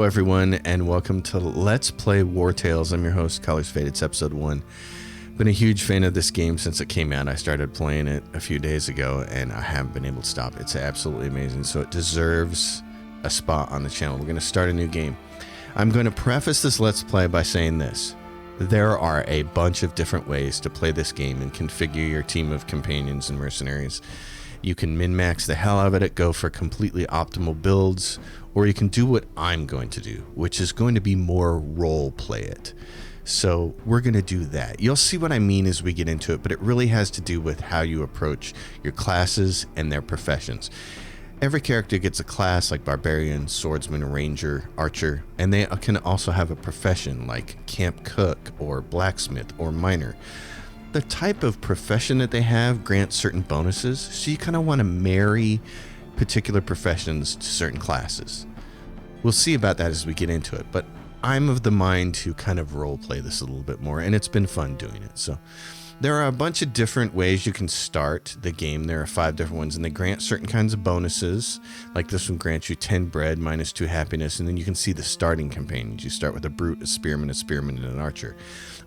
Hello everyone, and welcome to Let's Play Wartales. I'm your host, Colors Fade. It's episode 1. Been a huge fan of this game since it came out. I started playing it a few days ago, and I haven't been able to stop. It's absolutely amazing, so it deserves a spot on the channel. We're going to start a new game. I'm going to preface this Let's Play by saying this. There are a bunch of different ways to play this game and configure your team of companions and mercenaries. You can min-max the hell out of it, go for completely optimal builds, or you can do what I'm going to do, which is going to be more role play it. So we're going to do that. You'll see what I mean as we get into it, but it really has to do with how you approach your classes and their professions. Every character gets a class like barbarian, swordsman, ranger, archer, and they can also have a profession like camp cook or blacksmith or miner. The type of profession that they have grants certain bonuses, so you kind of want to marry particular professions to certain classes. We'll see about that as we get into it, but I'm of the mind to kind of role play this a little bit more, and it's been fun doing it. So there are a bunch of different ways you can start the game. There are 5 different ones, and they grant certain kinds of bonuses. Like this one grants you 10 bread, minus 2 happiness, and then you can see the starting companions. You start with a brute, a spearman, and an archer.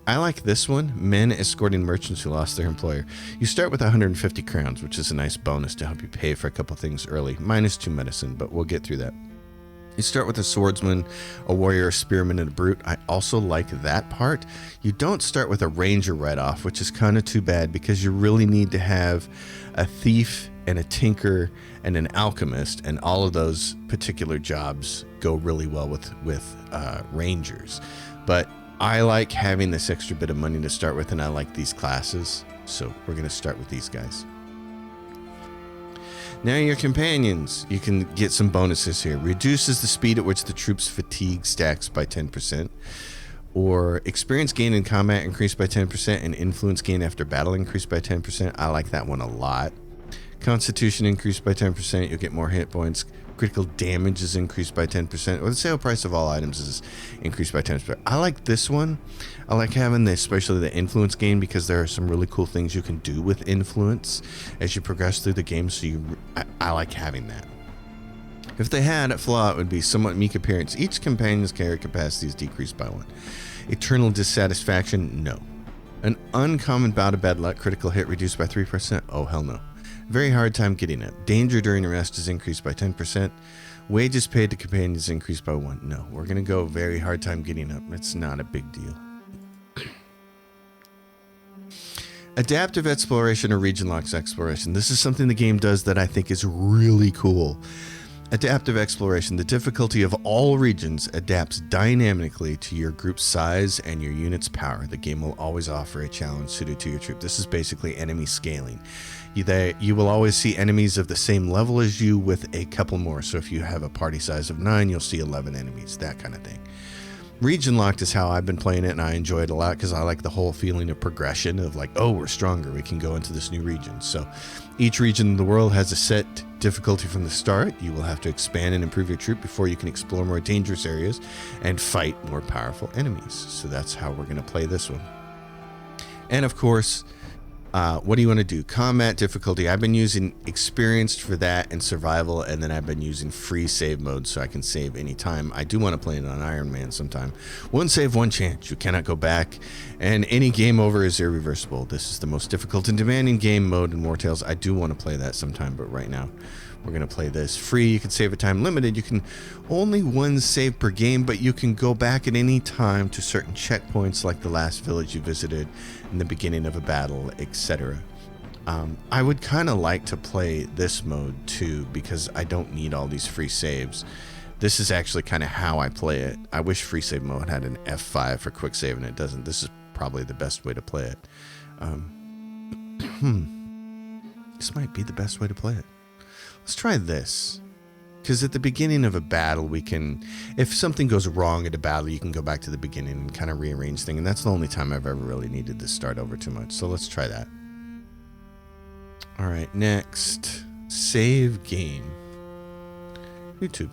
I like this one, men escorting merchants who lost their employer. You start with 150 crowns, which is a nice bonus to help you pay for a couple things early. Minus 2 medicine, but we'll get through that. You start with a swordsman, a warrior, a spearman, and a brute. I also like that part. You don't start with a ranger right off, which is kind of too bad because you really need to have a thief and a tinker and an alchemist, and all of those particular jobs go really well with rangers. But I like having this extra bit of money to start with, and I like these classes, so we're going to start with these guys. Now your companions, you can get some bonuses here. Reduces the speed at which the troops' fatigue stacks by 10%, or experience gain in combat increased by 10%, and influence gain after battle increased by 10%. I like that one a lot. Constitution increased by 10%, you'll get more hit points. Critical damage is increased by 10%, or the sale price of all items is increased by 10%. I like this one. I like having especially the influence gain, because there are some really cool things you can do with influence as you progress through the game, so I like having that. If they had a flaw, it would be somewhat meek appearance. Each companion's carry capacity is decreased by 1. Eternal dissatisfaction, no. An uncommon bout of bad luck, critical hit reduced by 3%, oh hell no. Very hard time getting up. Danger during arrest is increased by 10%. Wages paid to companions increased by 1. No, we're going to go very hard time getting up. It's not a big deal. Adaptive exploration or region locks exploration. This is something the game does that I think is really cool. Adaptive exploration. The difficulty of all regions adapts dynamically to your group's size and your unit's power. The game will always offer a challenge suited to your troop. This is basically enemy scaling. You will always see enemies of the same level as you with a couple more. So if you have a party size of 9, you'll see 11 enemies, that kind of thing. Region locked is how I've been playing it, and I enjoy it a lot because I like the whole feeling of progression of like, oh, we're stronger, we can go into this new region. So each region in the world has a set difficulty from the start. You will have to expand and improve your troop before you can explore more dangerous areas and fight more powerful enemies. So that's how we're going to play this one. And of course, what do you want to do? Combat difficulty. I've been using experienced for that and survival, and then I've been using free save mode so I can save anytime. I do want to play it on Iron Man sometime. One save, one chance. You cannot go back, and any game over is irreversible. This is the most difficult and demanding game mode in Wartales. I do want to play that sometime, but right now we're going to play this free. You can save at time limited. You can only one save per game, but you can go back at any time to certain checkpoints like the last village you visited in the beginning of a battle, etc. I would kind of like to play this mode too, because I don't need all these free saves. This is actually kind of how I play it. I wish free save mode had an F5 for quick save, and it doesn't. This is probably the best way to play it. This might be the best way to play it. Let's try this, because at the beginning of a battle, we can, if something goes wrong at a battle, you can go back to the beginning and kind of rearrange things, and that's the only time I've ever really needed to start over too much, so let's try that. All right, next, save game. YouTube.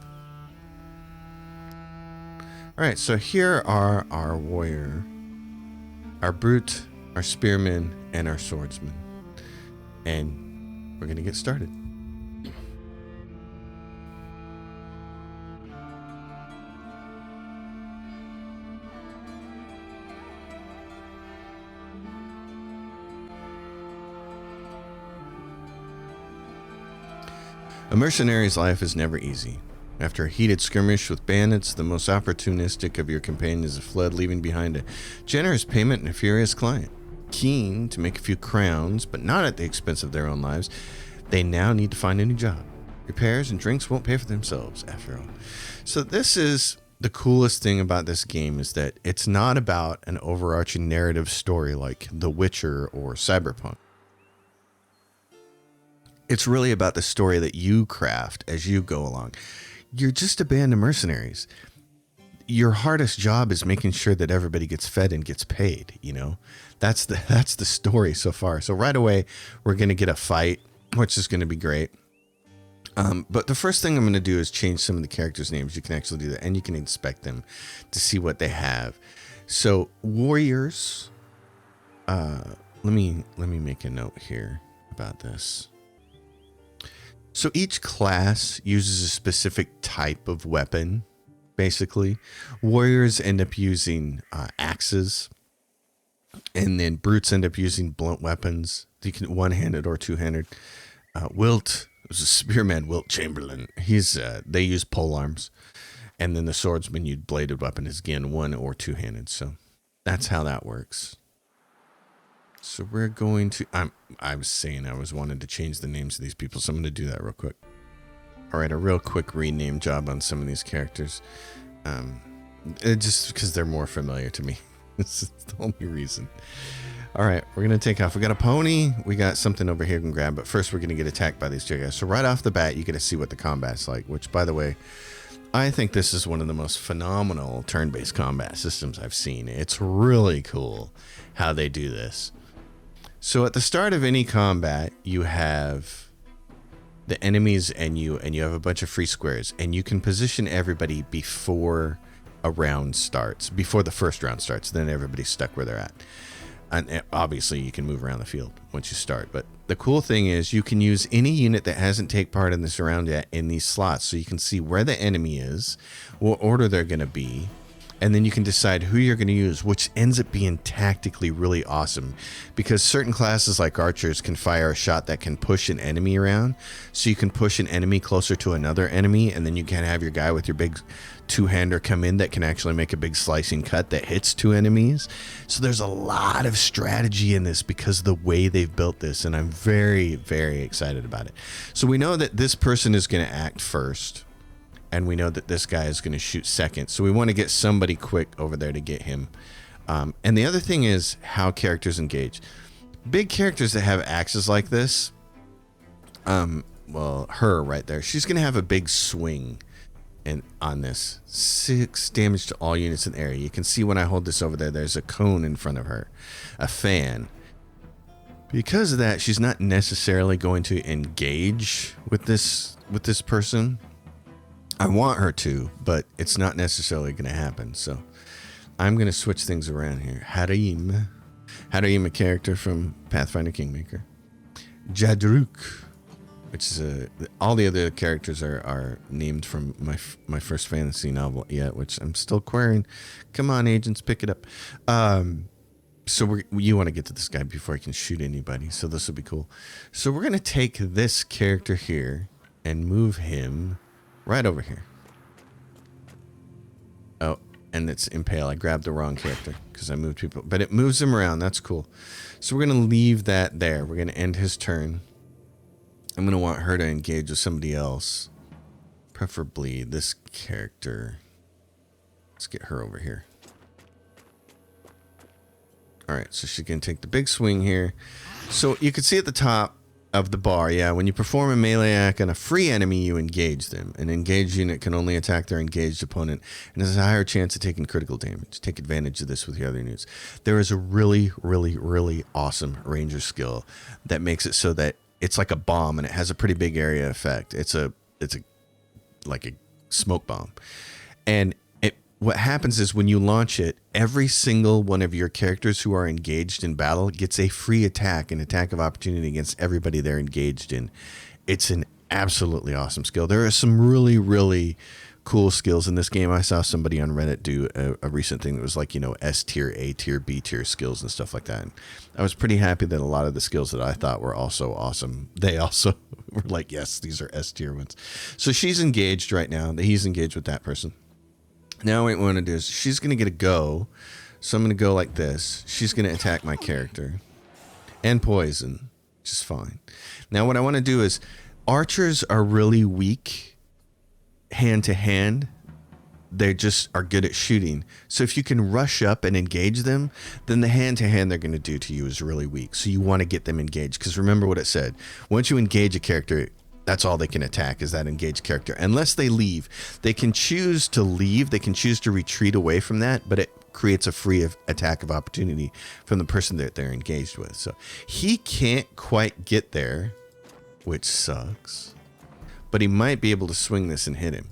All right, so here are our warrior, our brute, our spearman, and our swordsman, and we're going to get started. A mercenary's life is never easy. After a heated skirmish with bandits, the most opportunistic of your companions have fled, leaving behind a generous payment and a furious client. Keen to make a few crowns, but not at the expense of their own lives, they now need to find a new job. Repairs and drinks won't pay for themselves, after all. So this is the coolest thing about this game, is that it's not about an overarching narrative story like The Witcher or Cyberpunk. It's really about the story that you craft as you go along. You're just a band of mercenaries. Your hardest job is making sure that everybody gets fed and gets paid, you know? That's the story so far. So right away, we're going to get a fight, which is going to be great. But the first thing I'm going to do is change some of the characters' names. You can actually do that, and you can inspect them to see what they have. So warriors, let me make a note here about this. So each class uses a specific type of weapon, basically. Warriors end up using axes, and then brutes end up using blunt weapons. You can one-handed or two-handed. Wilt was a spearman, Wilt Chamberlain. They use polearms, and then the swordsman used bladed weapon is again one or two-handed. So that's how that works. So we're going to, I was saying I was wanting to change the names of these people, so I'm going to do that real quick. All right, a real quick rename job on some of these characters. Just because they're more familiar to me. This is the only reason. All right, we're going to take off. We got a pony. We got something over here we can grab, but first we're going to get attacked by these two guys. So right off the bat, you get to see what the combat's like, which, by the way, I think this is one of the most phenomenal turn-based combat systems I've seen. It's really cool how they do this. So at the start of any combat, you have the enemies and you have a bunch of free squares, and you can position everybody before a round starts, before the first round starts. Then everybody's stuck where they're at. And obviously you can move around the field once you start. But the cool thing is you can use any unit that hasn't taken part in this round yet in these slots, so you can see where the enemy is, what order they're going to be, and then you can decide who you're going to use, which ends up being tactically really awesome, because certain classes like archers can fire a shot that can push an enemy around. So you can push an enemy closer to another enemy, and then you can have your guy with your big two-hander come in that can actually make a big slicing cut that hits two enemies. So there's a lot of strategy in this because of the way they've built this, and I'm very, very excited about it. So we know that this person is going to act first, and we know that this guy is going to shoot second. So we want to get somebody quick over there to get him. And the other thing is how characters engage. Big characters that have axes like this, well, her right there, she's going to have a big swing and on this. 6 damage to all units in the area. You can see when I hold this over there, there's a cone in front of her, a fan. Because of that, she's not necessarily going to engage with this person. I want her to, but it's not necessarily going to happen. So I'm going to switch things around here. Harim, a character from Pathfinder Kingmaker. Jadruk, which is all the other characters are named from my first fantasy novel yet, which I'm still querying. Come on, agents, pick it up. So you want to get to this guy before I can shoot anybody. So this will be cool. So we're going to take this character here and move him right over here. Oh, and it's Impale. I grabbed the wrong character because I moved people. But it moves him around. That's cool. So we're going to leave that there. We're going to end his turn. I'm going to want her to engage with somebody else. Preferably this character. Let's get her over here. All right, so she's going to take the big swing here. So you can see at the top of the bar, yeah, when you perform a melee attack on a free enemy, you engage them. An engaged unit can only attack their engaged opponent and has a higher chance of taking critical damage. Take advantage of this with your other units. There is a really, really, really awesome ranger skill that makes it so that it's like a bomb and it has a pretty big area effect. It's like a smoke bomb. And what happens is when you launch it, every single one of your characters who are engaged in battle gets a free attack, an attack of opportunity against everybody they're engaged in. It's an absolutely awesome skill. There are some really, really cool skills in this game. I saw somebody on Reddit do a recent thing that was like, S tier, A tier, B tier skills and stuff like that. And I was pretty happy that a lot of the skills that I thought were also awesome, they also were like, yes, these are S tier ones. So she's engaged right now. He's engaged with that person. Now what we want to do is she's going to get a go. So I'm going to go like this. She's going to attack my character and poison, which is fine. Now what I want to do is archers are really weak hand to hand. They just are good at shooting. So if you can rush up and engage them, then the hand to hand they're going to do to you is really weak. So you want to get them engaged, because remember what it said. Once you engage a character, that's all they can attack is that engaged character. Unless they leave. They can choose to leave. They can choose to retreat away from that, but it creates a free attack of opportunity from the person that they're engaged with. So he can't quite get there, which sucks. But he might be able to swing this and hit him.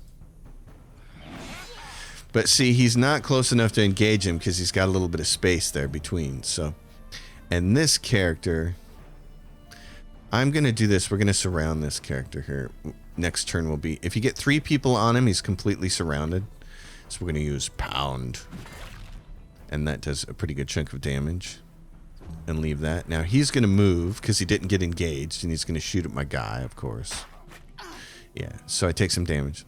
But see, he's not close enough to engage him because he's got a little bit of space there between. So, and this character, I'm going to do this. We're going to surround this character here. Next turn will be, if you get 3 people on him, he's completely surrounded. So we're going to use pound. And that does a pretty good chunk of damage. And leave that. Now he's going to move because he didn't get engaged. And he's going to shoot at my guy, of course. Yeah, so I take some damage,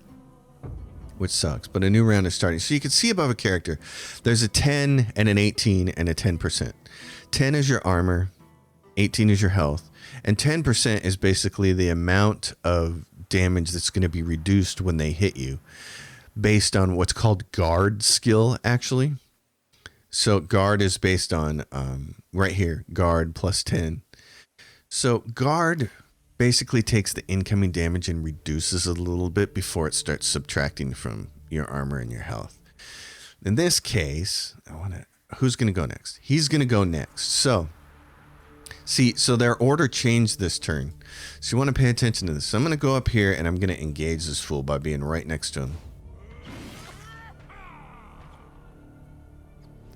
which sucks. But a new round is starting. So you can see above a character, there's a 10 and an 18 and a 10%. 10 is your armor. 18 is your health. And 10% is basically the amount of damage that's going to be reduced when they hit you based on what's called guard skill, actually. So guard is based on, right here, guard plus 10. So guard basically takes the incoming damage and reduces it a little bit before it starts subtracting from your armor and your health. In this case, who's going to go next? He's going to go next. So, see, so their order changed this turn. So you want to pay attention to this. So I'm going to go up here and I'm going to engage this fool by being right next to him.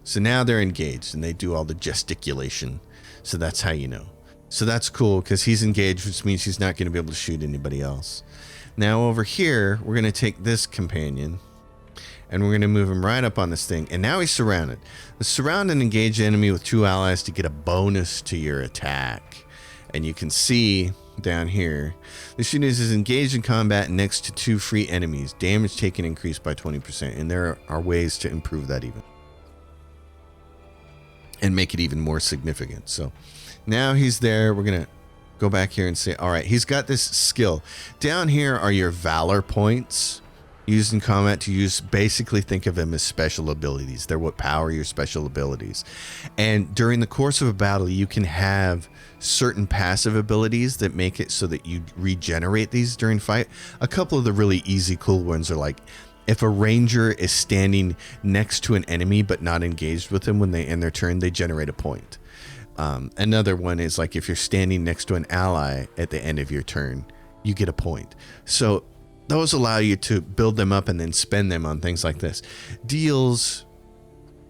So now they're engaged and they do all the gesticulation. So that's how you know. So that's cool because he's engaged, which means he's not going to be able to shoot anybody else. Now over here, we're going to take this companion and we're going to move him right up on this thing. And now he's surrounded. Surround and engage the enemy with 2 allies to get a bonus to your attack. And you can see down here, the shooter is engaged in combat next to 2 free enemies. Damage taken increased by 20%. And there are ways to improve that even. And make it even more significant. So now he's there. We're going to go back here and say, all right, he's got this skill. Down here are your valor points used in combat to use. Basically, think of them as special abilities. They're what power your special abilities. And during the course of a battle, you can have certain passive abilities that make it so that you regenerate these during fight. A couple of the really easy, cool ones are like, if a ranger is standing next to an enemy but not engaged with them when they end their turn, they generate a point. Another one is like if you're standing next to an ally at the end of your turn, you get a point. So those allow you to build them up and then spend them on things like this. Deals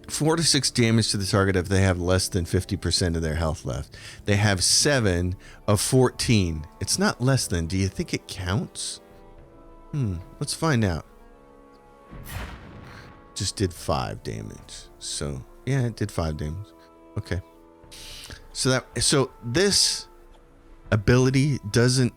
4 to 6 damage to the target if they have less than 50% of their health left. They have 7 of 14. It's not less than. Do you think it counts? Let's find out. Just did 5 damage. So yeah, it did 5 damage. Okay. So this ability doesn't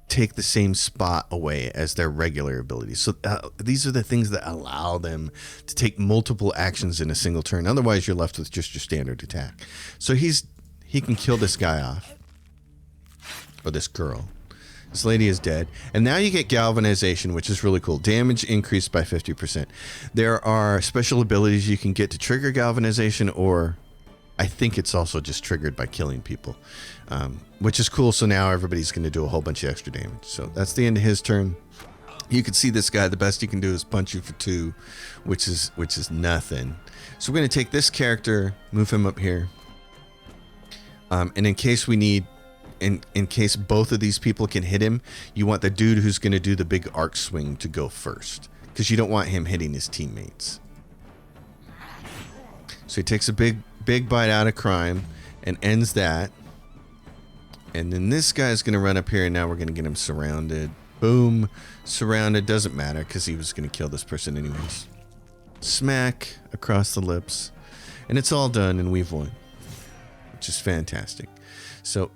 take the same spot away as their regular abilities. So these are the things that allow them to take multiple actions in a single turn. Otherwise, you're left with just your standard attack. So he can kill this guy off, or this girl. This lady is dead. And now you get galvanization, which is really cool. Damage increased by 50%. There are special abilities you can get to trigger galvanization, or I think it's also just triggered by killing people, which is cool. So now everybody's going to do a whole bunch of extra damage. So that's the end of his turn. You can see this guy, the best he can do is punch you for 2, which is nothing. So we're going to take this character, move him up here. And in case we need, in case both of these people can hit him, you want the dude who's going to do the big arc swing to go first, because you don't want him hitting his teammates. So he takes a big bite out of crime and ends that. And then this guy's going to run up here, and now we're going to get him surrounded. Boom. Surrounded. Doesn't matter because he was going to kill this person anyways. Smack across the lips. And it's all done and we've won. Which is fantastic. So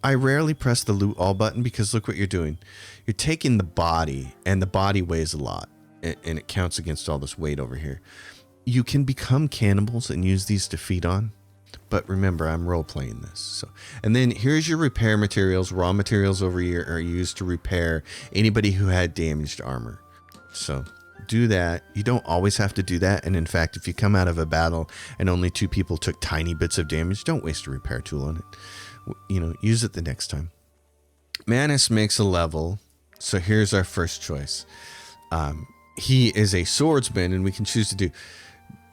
I rarely press the loot all button because look what you're doing. You're taking the body, and the body weighs a lot, and it counts against all this weight over here. You can become cannibals and use these to feed on, but remember, I'm role-playing this. So, and then here's your repair materials. Raw materials over here are used to repair anybody who had damaged armor. So do that. You don't always have to do that, and in fact, if you come out of a battle and only 2 people took tiny bits of damage, don't waste a repair tool on it. You know, use it the next time. Manus makes a level. So here's our first choice. He is a swordsman, and we can choose to do.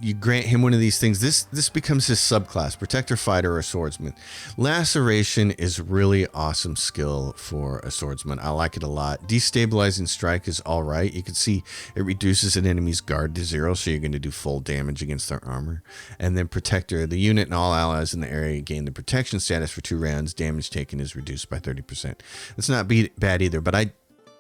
You grant him one of these things. This becomes his subclass: protector, fighter, or swordsman. Laceration is really awesome skill for a swordsman. I like it a lot. Destabilizing strike is all right. You can see it reduces an enemy's guard to 0, so you're going to do full damage against their armor. And then protector, the unit and all allies in the area gain the protection status for 2 rounds. Damage taken is reduced by 30%. It's not bad either, but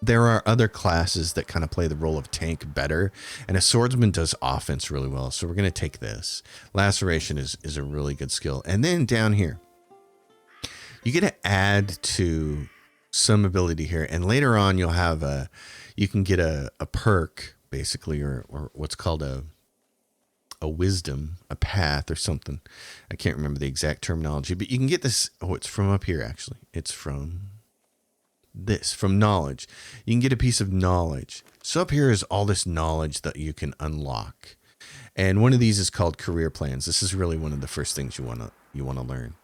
there are other classes that kind of play the role of tank better, and a swordsman does offense really well, so we're going to take this. Laceration is a really good skill. And then down here, you get to add to some ability here, and later on you'll have you can get a perk, basically, or what's called a wisdom, a path or something. I can't remember the exact terminology, but you can get this. Oh, it's from up here, actually. It's from knowledge. You can get a piece of knowledge. So up here is all this knowledge that you can unlock, and one of these is called career plans. This is really one of the first things you want to learn.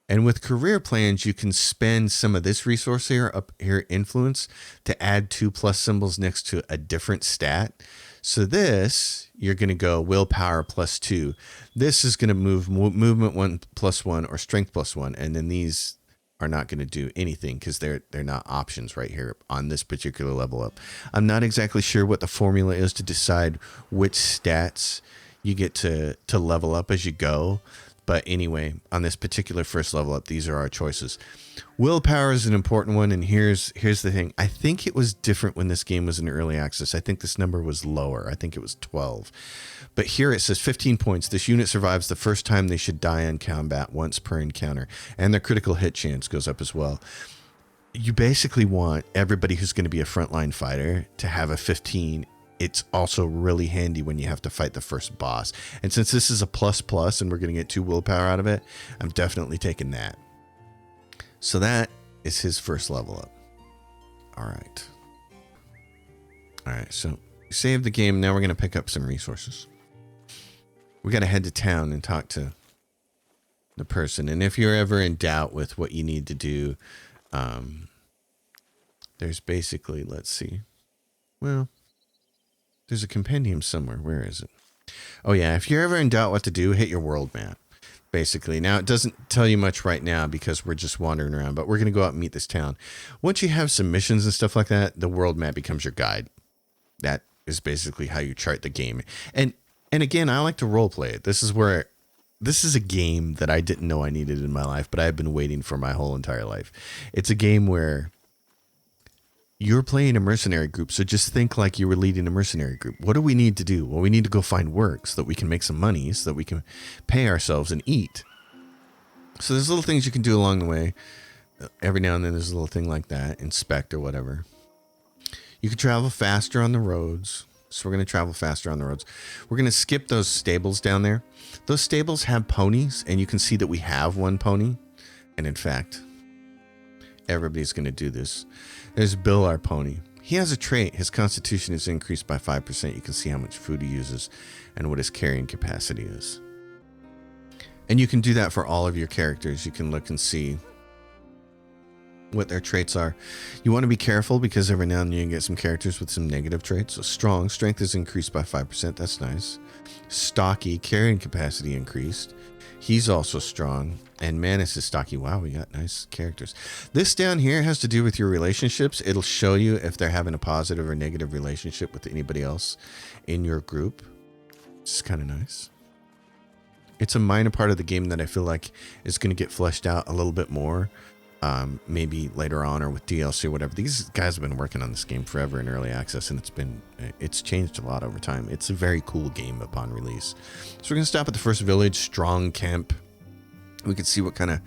And with career plans, you can spend some of this resource here up here, influence, to add 2+ symbols next to a different stat. So this, you're going to go willpower +2. This is going to move movement 1+1 or strength +1, and then these are not going to do anything because they're not options right here on this particular level up. I'm not exactly sure what the formula is to decide which stats you get to level up as you go. But anyway, on this particular first level up, these are our choices. Willpower is an important one, and here's the thing. I think it was different when this game was in early access. I think this number was lower. I think it was 12. But here it says 15 points. This unit survives the first time they should die in combat once per encounter, and their critical hit chance goes up as well. You basically want everybody who's going to be a frontline fighter to have a 15. It's also really handy when you have to fight the first boss. And since this is a ++ and we're going to get 2 willpower out of it, I'm definitely taking that. So that is his first level up. All right, so save the game. Now we're going to pick up some resources. We got to head to town and talk to the person. And if you're ever in doubt with what you need to do, there's basically, let's see. Well, there's a compendium somewhere. Where is it? Oh, yeah. If you're ever in doubt what to do, hit your world map, basically. Now, it doesn't tell you much right now because we're just wandering around, but we're going to go out and meet this town. Once you have some missions and stuff like that, the world map becomes your guide. That is basically how you chart the game. And again, I like to role play it. This is a game that I didn't know I needed in my life, but I've been waiting for my whole entire life. It's a game where you're playing a mercenary group, so just think like you were leading a mercenary group. What do we need to do? Well, we need to go find work so that we can make some money, so that we can pay ourselves and eat. So there's little things you can do along the way. Every now and then there's a little thing like that, inspect or whatever. You can travel faster on the roads. So we're going to travel faster on the roads. We're going to skip those stables down there. Those stables have ponies, and you can see that we have one pony. And in fact, everybody's going to do this. There's Bill, our pony. He has a trait. His constitution is increased by 5%. You can see how much food he uses and what his carrying capacity is. And you can do that for all of your characters. You can look and see what their traits are. You want to be careful because every now and then you get some characters with some negative traits. So strong, strength is increased by 5%. That's nice. Stocky, carrying capacity increased. He's also strong. And Manus is stocky. Wow, we got nice characters. This down here has to do with your relationships. It'll show you if they're having a positive or negative relationship with anybody else in your group. It's kind of nice. It's a minor part of the game that I feel like is going to get fleshed out a little bit more maybe later on or with DLC or whatever. These guys have been working on this game forever in early access, and it's changed a lot over time. It's a very cool game upon release. So we're gonna stop at the first village, Strong Camp. We can see what kind of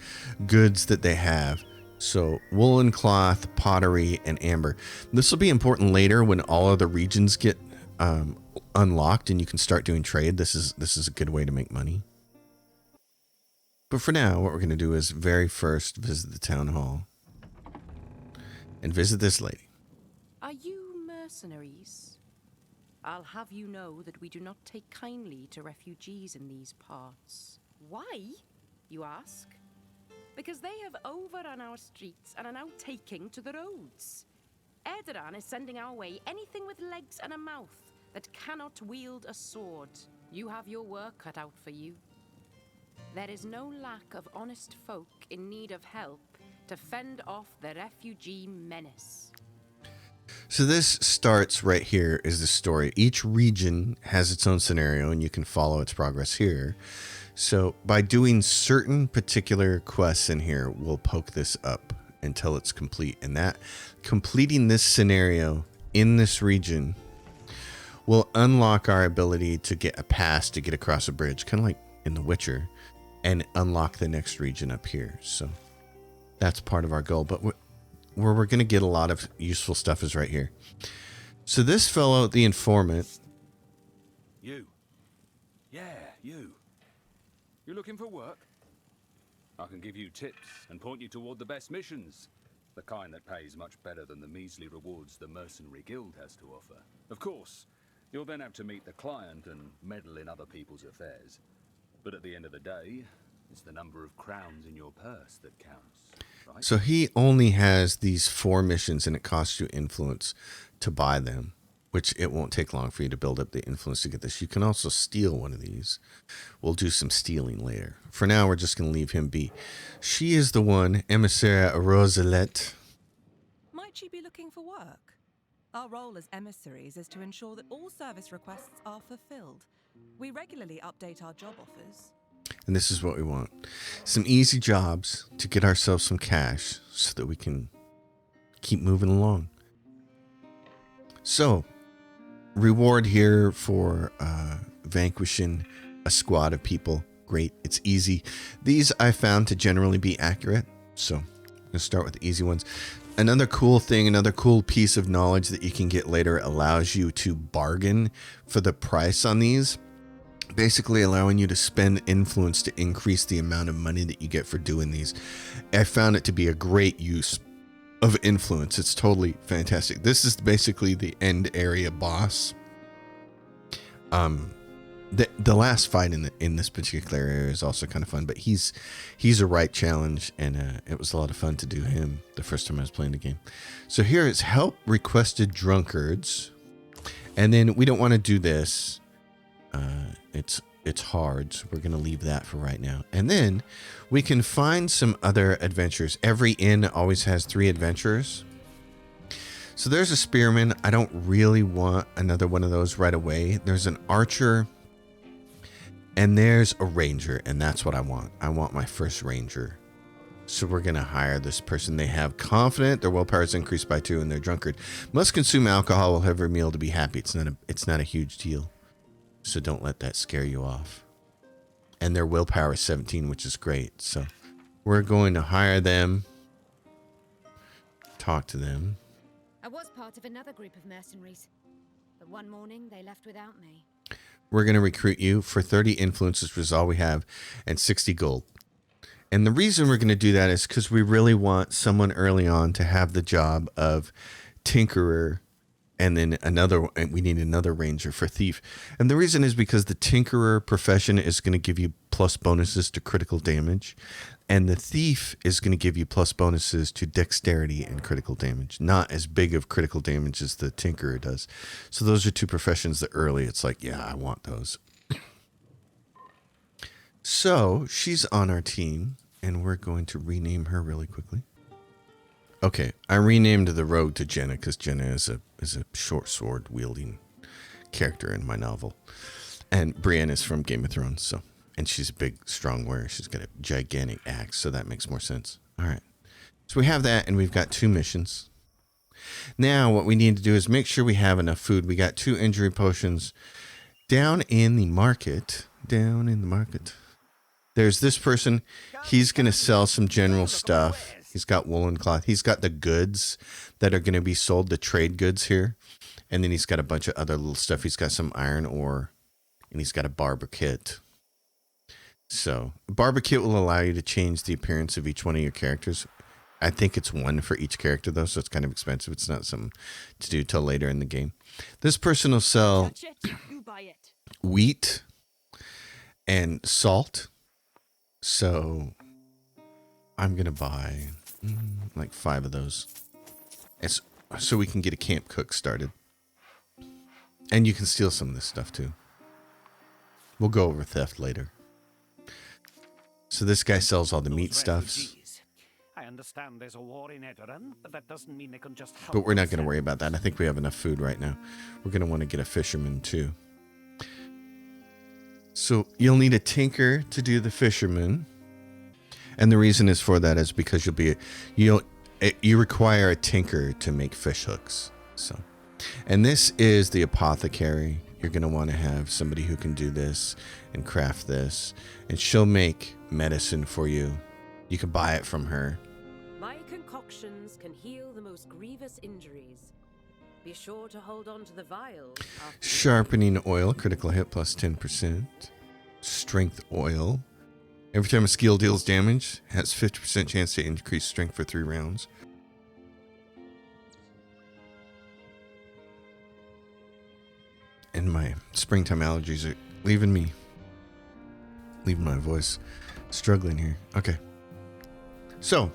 goods that they have. So woolen cloth, pottery, and amber. This will be important later when all other regions get unlocked and you can start doing trade. This is a good way to make money. But for now, what we're going to do is very first visit the town hall and visit this lady. Are you mercenaries? I'll have you know that we do not take kindly to refugees in these parts. Why, you ask? Because they have overrun our streets and are now taking to the roads. Erdogan is sending our way anything with legs and a mouth that cannot wield a sword. You have your work cut out for you. There is no lack of honest folk in need of help to fend off the refugee menace. So this starts right here is the story. Each region has its own scenario and you can follow its progress here. So by doing certain particular quests in here, we'll poke this up until it's complete. And that completing this scenario in this region will unlock our ability to get a pass to get across a bridge, kind of like in The Witcher, and unlock the next region up here. So that's part of our goal. But where we're going to get a lot of useful stuff is right here. So this fellow, the informant. You. Yeah, you. You looking for work? I can give you tips and point you toward the best missions. The kind that pays much better than the measly rewards the Mercenary Guild has to offer. Of course, you'll then have to meet the client and meddle in other people's affairs. But at the end of the day, it's the number of crowns in your purse that counts, right? So he only has these 4 missions and it costs you influence to buy them, which it won't take long for you to build up the influence to get this. You can also steal one of these. We'll do some stealing later. For now, we're just going to leave him be. She is the one, Emissary Rosalette. Might she be looking for work? Our role as emissaries is to ensure that all service requests are fulfilled. We regularly update our job offers. And this is what we want. Some easy jobs to get ourselves some cash so that we can keep moving along. So, reward here for vanquishing a squad of people. Great. It's easy. These I found to generally be accurate. So, I'm going to start with the easy ones. Another cool thing, another cool piece of knowledge that you can get later allows you to bargain for the price on these. Basically allowing you to spend influence to increase the amount of money that you get for doing these. I found it to be a great use of influence. It's totally fantastic. This is basically the end area boss. The last fight in this particular area is also kind of fun, but he's a right challenge, and it was a lot of fun to do him the first time I was playing the game. So here is help requested drunkards, and then we don't want to do this. It's hard, so we're going to leave that for right now. And then we can find some other adventures. Every inn always has 3 adventurers. So there's a spearman. I don't really want another one of those right away. There's an archer. And there's a ranger, and that's what I want. I want my first ranger. So we're going to hire this person. They have confident, their willpower is increased by 2, and they're drunkard. Must consume alcohol with every meal to be happy. It's not a huge deal. So don't let that scare you off. And their willpower is 17, which is great. So we're going to hire them. Talk to them. I was part of another group of mercenaries, but one morning they left without me. We're going to recruit you for 30 influences, which is all we have, and 60 gold. And the reason we're going to do that is because we really want someone early on to have the job of tinkerer, and then we need another ranger for thief. And the reason is because the tinkerer profession is going to give you plus bonuses to critical damage, and the thief is going to give you plus bonuses to dexterity and critical damage. Not as big of critical damage as the tinkerer does. So those are 2 professions that early it's like, yeah, I want those. So she's on our team, and we're going to rename her really quickly. Okay, I renamed the rogue to Jenna because Jenna is a short sword wielding character in my novel, and Brienne is from Game of Thrones. So, and she's a big, strong warrior. She's got a gigantic axe, so that makes more sense. All right, So we have that, and we've got 2 missions. Now what we need to do is make sure we have enough food. We got 2 injury potions down in the market. Down in the market. There's this person. He's going to sell some general stuff. He's got woolen cloth. He's got the goods that are going to be sold, the trade goods here. And then he's got a bunch of other little stuff. He's got some iron ore, and he's got a barber kit. So a barber kit will allow you to change the appearance of each one of your characters. I think it's 1 for each character, though, so it's kind of expensive. It's not something to do till later in the game. This person will sell wheat and salt. So I'm going to buy like 5 of those. So we can get a camp cook started. And you can steal some of this stuff, too. We'll go over theft later. So this guy sells all the meat stuffs. I understand there's a war in Edoran, but that doesn't mean they can just help. But we're not going to worry about that. I think we have enough food right now. We're going to want to get a fisherman, too. So you'll need a tinker to do the fisherman. And the reason is for that is because you require a tinker to make fish hooks. So, and this is the apothecary. You're going to want to have somebody who can do this and craft this. And she'll make medicine for you. You can buy it from her. My concoctions can heal the most grievous injuries. Be sure to hold on to the vials. Sharpening oil, critical hit plus 10%. Strength oil. Every time a skill deals damage, has 50% chance to increase strength for 3 rounds. And my springtime allergies are leaving my voice. Struggling here. Okay. So,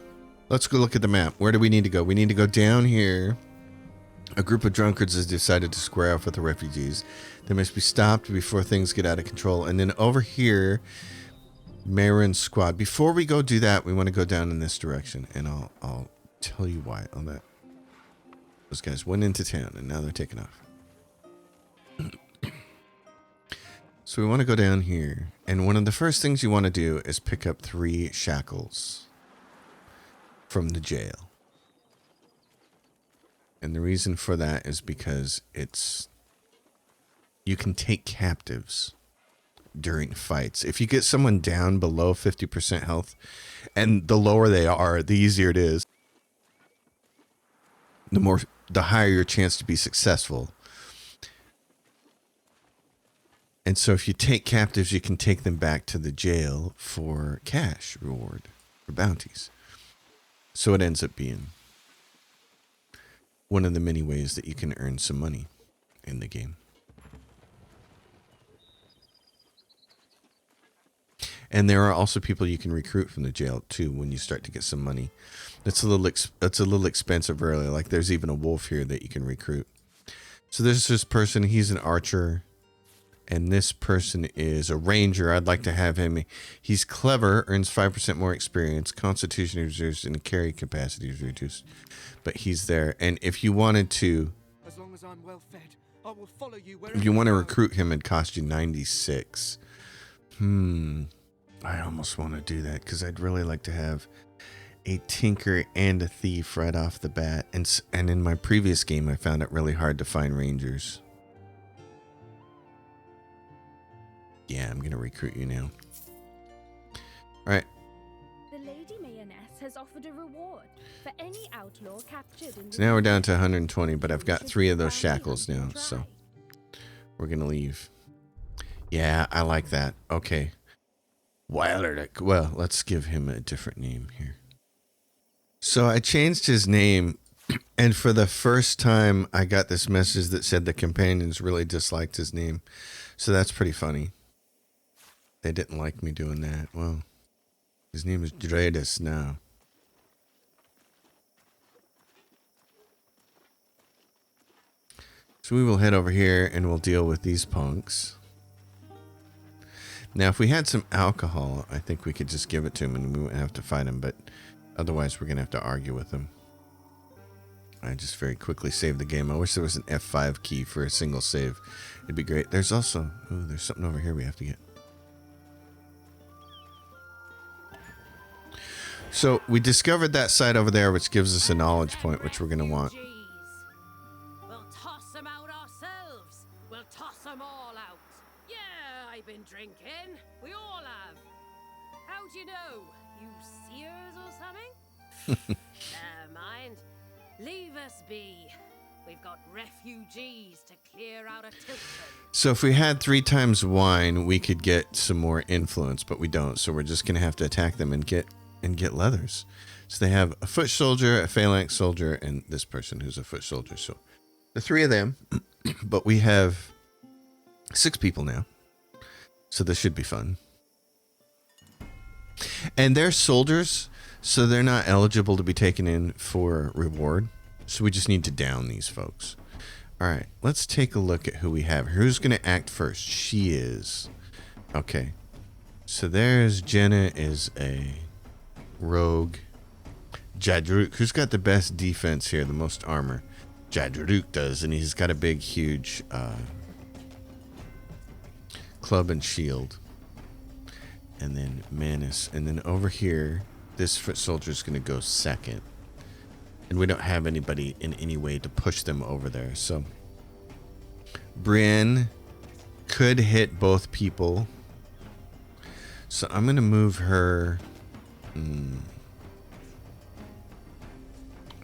let's go look at the map. Where do we need to go? We need to go down here. A group of drunkards has decided to square off with the refugees. They must be stopped before things get out of control. And then over here, Marin's squad. Before we go do that, we want to go down in this direction. And I'll tell you why on that. Those guys went into town and now they're taking off. So we want to go down here. And one of the first things you want to do is pick up 3 shackles from the jail. And the reason for that is because you can take captives during fights. If you get someone down below 50% health, and the lower they are, the easier it is, the higher your chance to be successful. And so if you take captives, you can take them back to the jail for cash reward, for bounties. So it ends up being one of the many ways that you can earn some money in the game. And there are also people you can recruit from the jail too when you start to get some money. It's a little expensive early. Like there's even a wolf here that you can recruit. So there's this person, he's an archer. And this person is a ranger. I'd like to have him. He's clever, earns 5% more experience. Constitution is reduced and carry capacity is reduced. But he's there. And if you wanted to, As long as I'm well fed, I will follow you if you want to recruit him, it'd cost you 96. I almost want to do that because I'd really like to have a tinker and a thief right off the bat. And in my previous game, I found it really hard to find rangers. Yeah, I'm going to recruit you now. All right. The Lady Mayonnaise has offered a reward for any outlaw captured in So now we're down to 120, but I've got 3 of those shackles now, so we're going to leave. Yeah, I like that. Okay. Wilder. Well, let's give him a different name here. So I changed his name, and for the first time, I got this message that said the companions really disliked his name. So that's pretty funny. They didn't like me doing that. Well, his name is Dredis now. So we will head over here and we'll deal with these punks. Now, if we had some alcohol, I think we could just give it to him and we wouldn't have to fight him, but otherwise we're going to have to argue with him. I just very quickly saved the game. I wish there was an F5 key for a single save. It'd be great. There's also, there's something over here we have to get. So we discovered that side over there, which gives us a knowledge point, which we're going to want. We'll toss them out ourselves. We'll toss them all out. Yeah, I've been drinking. We all have. How do you know? You seers or something? Never mind. Leave us be. We've got refugees to clear out of Tilton. So if we had 3 times wine, we could get some more influence, but we don't. So we're just going to have to attack them and get leathers. So they have a foot soldier, a phalanx soldier, and this person who's a foot soldier. So the 3 of them, but we have 6 people now. So this should be fun. And they're soldiers, so they're not eligible to be taken in for reward. So we just need to down these folks. All right, let's take a look at who we have. Who's going to act first? She is. Okay. So there's Jenna is a rogue. Jadruk, who's got the best defense here, the most armor? Jadruk does, and he's got a big, huge club and shield. And then Manus. And then over here, this foot soldier is going to go second. And we don't have anybody in any way to push them over there. So Brienne could hit both people. So I'm going to move her. I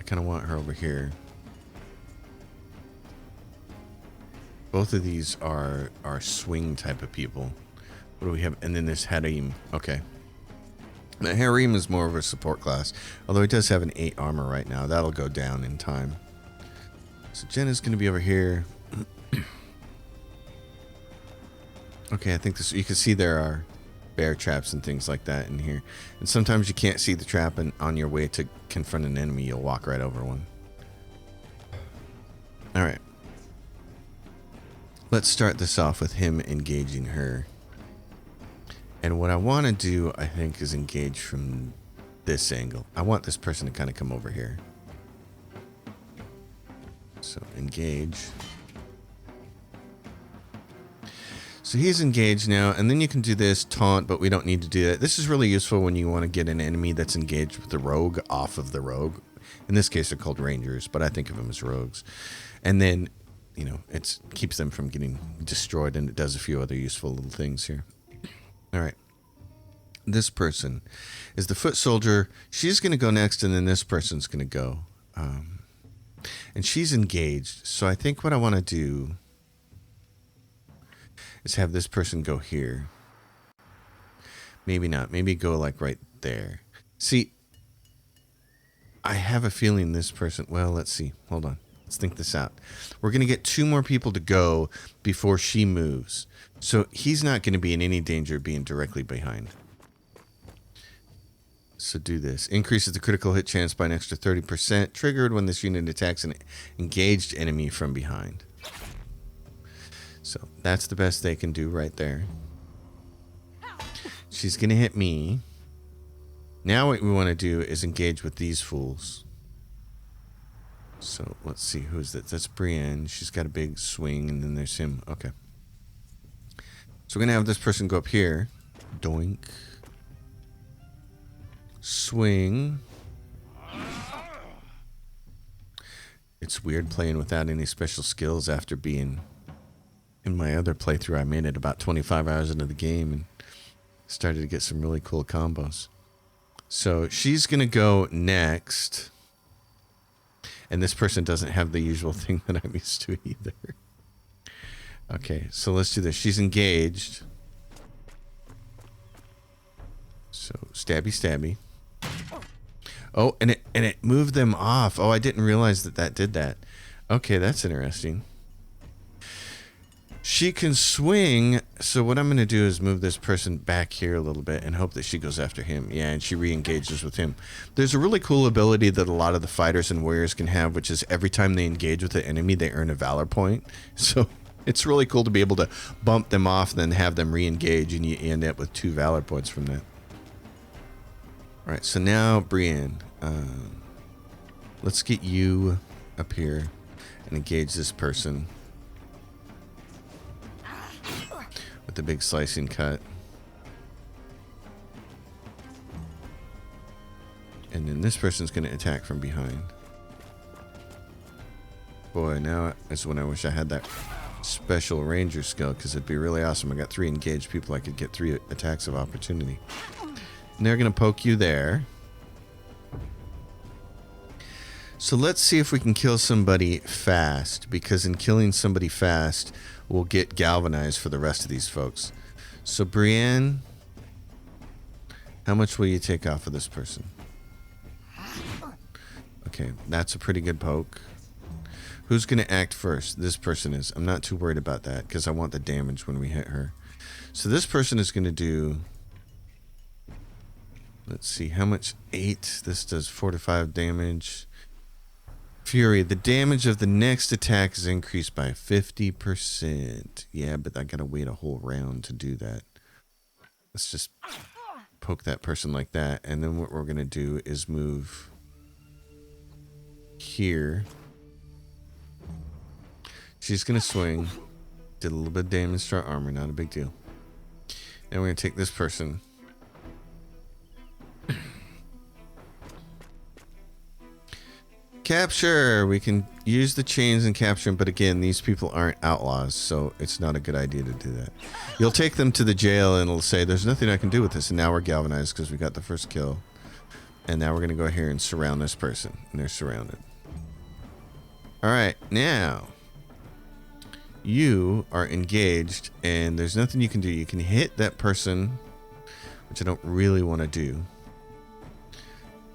kind of want her over here. Both of these are swing type of people. What do we have? And then this Harim. Okay. Now, Harim is more of a support class, although he does have an 8 armor right now. That'll go down in time. So Jenna's going to be over here. Okay, I think this. You can see there are bear traps and things like that in here. And sometimes you can't see the trap, and on your way to confront an enemy, you'll walk right over one. All right. Let's start this off with him engaging her. And what I want to do, I think, is engage from this angle. I want this person to kind of come over here. So engage. So he's engaged now, and then you can do this taunt, but we don't need to do that. This is really useful when you want to get an enemy that's engaged with the rogue off of the rogue. In this case, they're called rangers, but I think of them as rogues. And then, you know, it keeps them from getting destroyed, and it does a few other useful little things here. All right. This person is the foot soldier. She's going to go next, and then this person's going to go. And she's engaged. So I think what I want to do is have this person go here. Maybe not. Maybe go like right there. See, I have a feeling this person... Well, let's see. Hold on. Let's think this out. We're going to get 2 more people to go before she moves. So he's not going to be in any danger of being directly behind. So do this. Increases the critical hit chance by an extra 30%. Triggered when this unit attacks an engaged enemy from behind. So that's the best they can do right there. She's going to hit me. Now what we want to do is engage with these fools. So let's see. Who's that? That's Brienne. She's got a big swing, and then there's him. Okay. So we're going to have this person go up here. Doink. Swing. It's weird playing without any special skills after being... In my other playthrough, I made it about 25 hours into the game and started to get some really cool combos. So she's going to go next. And this person doesn't have the usual thing that I'm used to either. Okay, so let's do this. She's engaged. So stabby, stabby. Oh, and it moved them off. Oh, I didn't realize that did that. Okay, that's interesting. She can swing, so what I'm going to do is move this person back here a little bit and hope that she goes after him. Yeah, and she re-engages with him. There's a really cool ability that a lot of the fighters and warriors can have, which is every time they engage with an enemy, they earn a valor point. So it's really cool to be able to bump them off and then have them re-engage, and you end up with 2 valor points from that. All right, so now, Brienne, let's get you up here and engage this person. With the big slicing cut. And then this person's going to attack from behind. Boy, now is when I wish I had that special ranger skill, because it'd be really awesome. I got 3 engaged people. I could get 3 attacks of opportunity. And they're going to poke you there. So let's see if we can kill somebody fast, because in killing somebody fast, we'll get galvanized for the rest of these folks. So Brienne, how much will you take off of this person? Okay, that's a pretty good poke. Who's going to act first? This person is. I'm not too worried about that because I want the damage when we hit her. So this person is going to do... Let's see, how much? 8. This does 4 to 5 damage. Fury, the damage of the next attack is increased by 50%. Yeah, but I got to wait a whole round to do that. Let's just poke that person like that. And then what we're going to do is move here. She's going to swing. Did a little bit of damage to our armor. Not a big deal. And we're going to take this person. Capture. We can use the chains and capture them. But again, these people aren't outlaws. So it's not a good idea to do that. You'll take them to the jail and it'll say, there's nothing I can do with this. And now we're galvanized because we got the first kill. And now we're going to go here and surround this person. And they're surrounded. All right. Now... you are engaged and there's nothing you can do. You can hit that person, which I don't really want to do.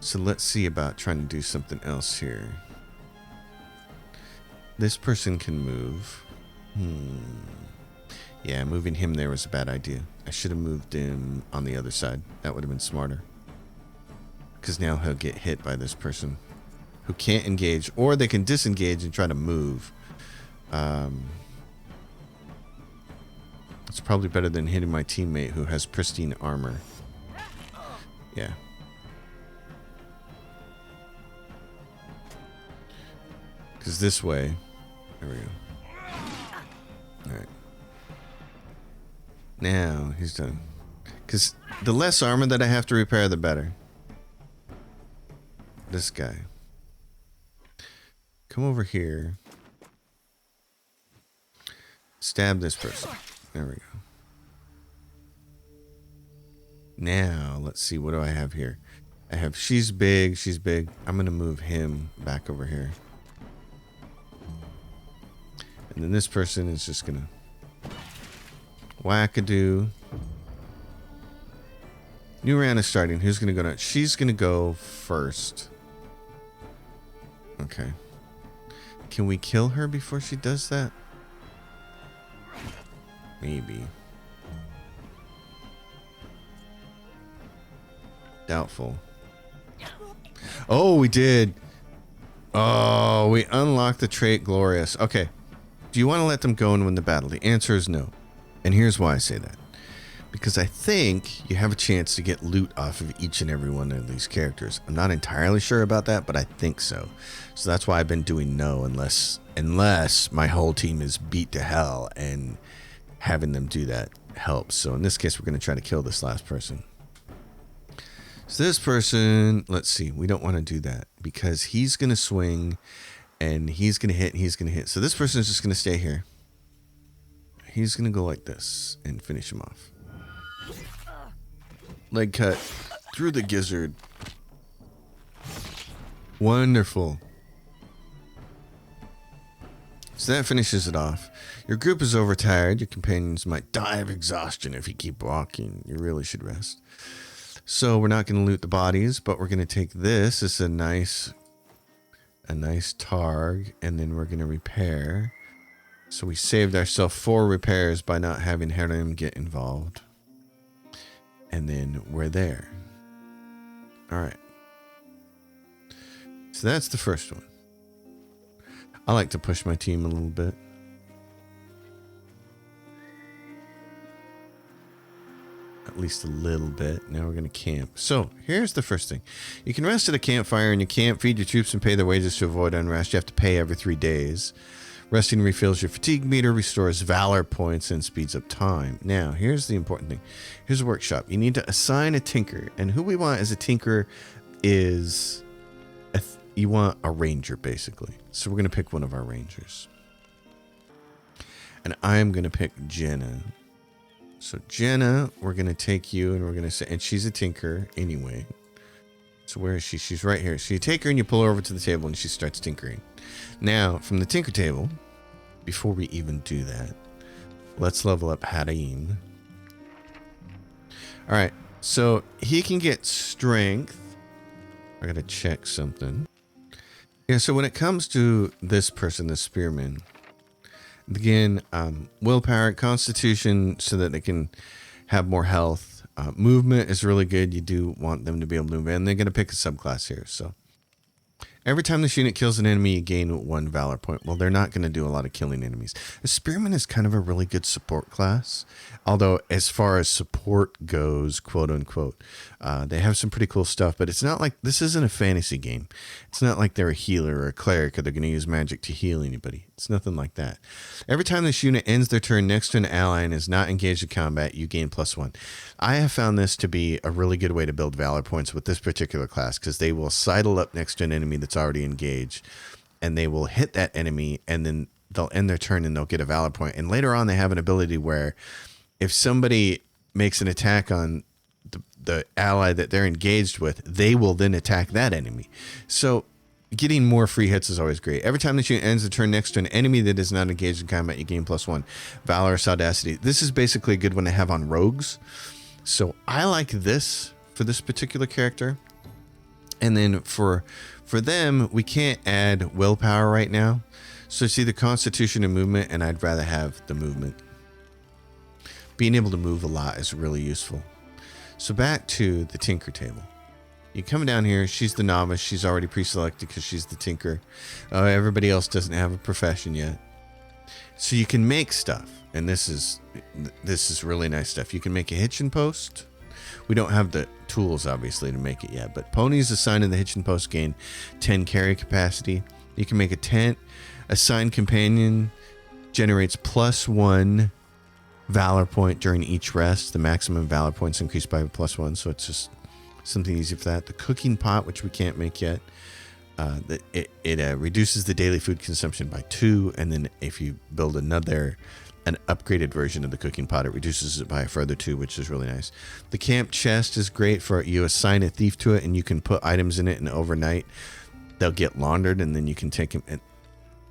So let's see about trying to do something else here. This person can move. Yeah, moving him there was a bad idea. I should have moved him on the other side. That would have been smarter. Because now he'll get hit by this person who can't engage, or they can disengage and try to move. It's probably better than hitting my teammate who has pristine armor. Yeah. Because this way... There we go. Alright. Now, he's done. Because the less armor that I have to repair, the better. This guy. Come over here. Stab this person. There we go. Now, let's see. What do I have here? I have she's big. She's big. I'm going to move him back over here. And then this person is just going to whack-a-doo. New round is starting. Who's going to go next? She's going to go first. Okay. Can we kill her before she does that? Maybe. Doubtful. Oh, we did. Oh, we unlocked the trait Glorious. Okay. Do you want to let them go and win the battle? The answer is no. And here's why I say that. Because I think you have a chance to get loot off of each and every one of these characters. I'm not entirely sure about that, but I think so. So that's why I've been doing no unless my whole team is beat to hell, and having them do that helps. So in this case, we're going to try to kill this last person. So this person, let's see, we don't want to do that because he's going to swing and he's going to hit and he's going to hit. So this person is just going to stay here. He's going to go like this and finish him off. Leg cut through the gizzard. Wonderful. So that finishes it off. Your group is overtired. Your companions might die of exhaustion if you keep walking. You really should rest. So we're not going to loot the bodies, but we're going to take this. It's a nice targ, and then we're going to repair. So we saved ourselves 4 repairs by not having Harem get involved. And then we're there. All right. So that's the first one. I like to push my team a little bit. At least a little bit. Now we're going to camp. So here's the first thing. You can rest at a campfire and you can't feed your troops and pay their wages to avoid unrest. You have to pay every 3 days. Resting refills your fatigue meter, restores valor points, and speeds up time. Now, here's the important thing. Here's a workshop. You need to assign a tinker. And who we want as a tinker is you want a ranger, basically. So we're going to pick one of our rangers. And I'm going to pick Jenna. So Jenna, we're going to take you and we're going to say, and she's a tinker anyway. So where is she? She's right here. So you take her and you pull her over to the table and she starts tinkering. Now, from the tinker table, before we even do that, let's level up Harim. All right. So he can get strength. I got to check something. Yeah, so when it comes to this person, the spearman, again, willpower, constitution, so that they can have more health. Movement is really good. You do want them to be able to move in. They're going to pick a subclass here. So every time this unit kills an enemy, you gain 1 valor point. Well, they're not going to do a lot of killing enemies. The spearman is kind of a really good support class. Although, as far as support goes, quote unquote, they have some pretty cool stuff. But it's not like, this isn't a fantasy game. It's not like they're a healer or a cleric or they're going to use magic to heal anybody. It's nothing like that. Every time this unit ends their turn next to an ally and is not engaged in combat, you gain +1. I have found this to be a really good way to build valor points with this particular class, because they will sidle up next to an enemy that's already engaged, and they will hit that enemy, and then they'll end their turn and they'll get a valor point. And later on, they have an ability where if somebody makes an attack on the ally that they're engaged with, they will then attack that enemy. So getting more free hits is always great. Every time that unit ends the turn next to an enemy that is not engaged in combat, you gain +1. Valorous Audacity. This is basically a good one to have on rogues. So I like this for this particular character. And then for them, we can't add willpower right now. So it's either constitution and movement, and I'd rather have the movement. Being able to move a lot is really useful. So back to the tinker table. You come down here, she's the novice, she's already pre-selected because she's the tinker. Everybody else doesn't have a profession yet. So you can make stuff, and this is really nice stuff. You can make a hitching post. We don't have the tools, obviously, to make it yet, but ponies assigned in the hitching post gain 10 carry capacity. You can make a tent. Assigned companion generates +1 valor point during each rest. The maximum valor points increased by +1, so it's just something easy for that. The cooking pot, which we can't make yet, it reduces the daily food consumption by 2, and then if you build an upgraded version of the cooking pot, it reduces it by a further 2, which is really nice. The camp chest is great for, you assign a thief to it and you can put items in it, and overnight they'll get laundered, and then you can take them.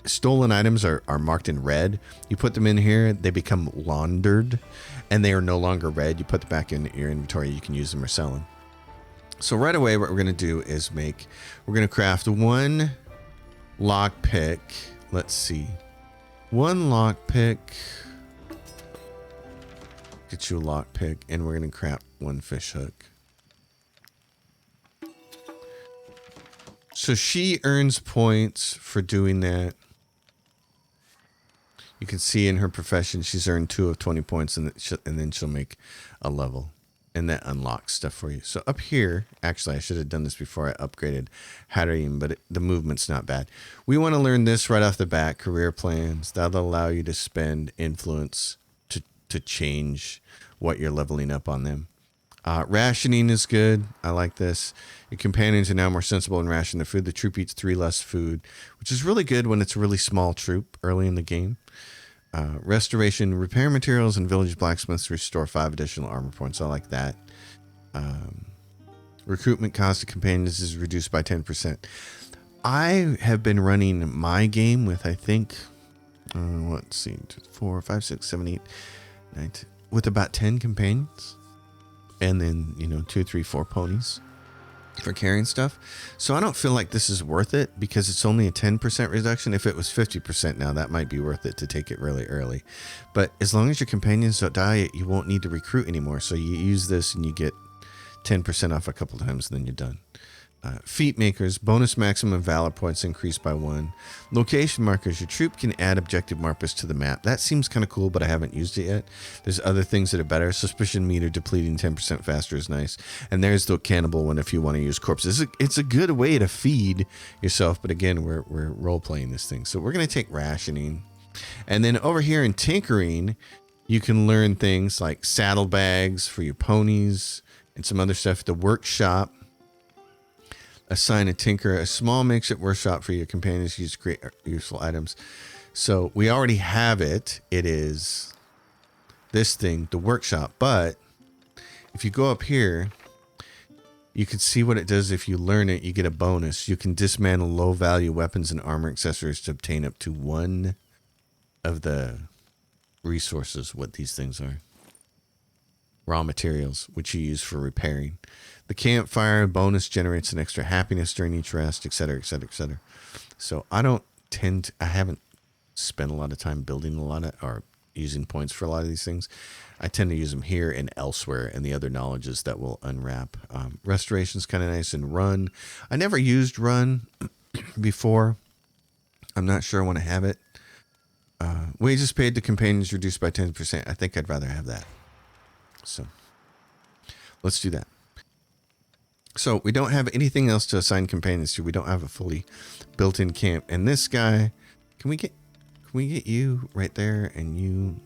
Stolen items are marked in red. You put them in here, they become laundered, and they are no longer red. You put them back in your inventory, you can use them or sell them. So right away, what we're going to do is we're going to craft 1 lockpick. Let's see. 1 lockpick. Get you a lockpick, and we're going to craft 1 fish hook. So she earns points for doing that. You can see in her profession, she's earned 2 of 20 points, and then she'll make a level. And that unlocks stuff for you. So up here, actually, I should have done this before I upgraded Harim, but the movement's not bad. We want to learn this right off the bat, career plans. That'll allow you to spend influence to change what you're leveling up on them. Rationing is good. I like this. Your companions are now more sensible in rationing their food. The troop eats 3 less food, which is really good when it's a really small troop early in the game. Restoration, repair materials, and village blacksmiths restore 5 additional armor points. I like that. Recruitment cost of companions is reduced by 10%. I have been running my game with, I think, let's see, 4, 5, 6, 7, 8, 9, 10, with about 10 companions. And then, 2, 3, 4 ponies for carrying stuff. So I don't feel like this is worth it because it's only a 10% reduction. If it was 50% now, that might be worth it to take it really early. But as long as your companions don't die, you won't need to recruit anymore. So you use this and you get 10% off a couple times, and then you're done. Feat makers, bonus maximum valor points increased by 1. Location markers, your troop can add objective markers to the map. That seems kind of cool, but I haven't used it yet. There's other things that are better. Suspicion meter depleting 10% faster is nice. And there's the cannibal one if you want to use corpses. It's a good way to feed yourself, but again, we're role-playing this thing. So we're going to take rationing. And then over here in tinkering, you can learn things like saddlebags for your ponies and some other stuff. The workshop Assign a tinker, a small makeshift workshop for your companions to use to create useful items. So we already have it. It is this thing, the workshop. But if you go up here, you can see what it does. If you learn it, you get a bonus. You can dismantle low-value weapons and armor accessories to obtain up to one of the resources, what these things are. Raw materials, which you use for repairing. The campfire bonus generates an extra happiness during each rest, etc., etc., etc. So I haven't spent a lot of time building a lot of, or using points for a lot of these things. I tend to use them here and elsewhere, and the other knowledges that will unwrap. Restoration's kind of nice, and run. I never used run before. I'm not sure I want to have it. Wages paid to companions reduced by 10%. I think I'd rather have that. So let's do that. So we don't have anything else to assign companions to. We don't have a fully built-in camp. And this guy, can we get you right there and you?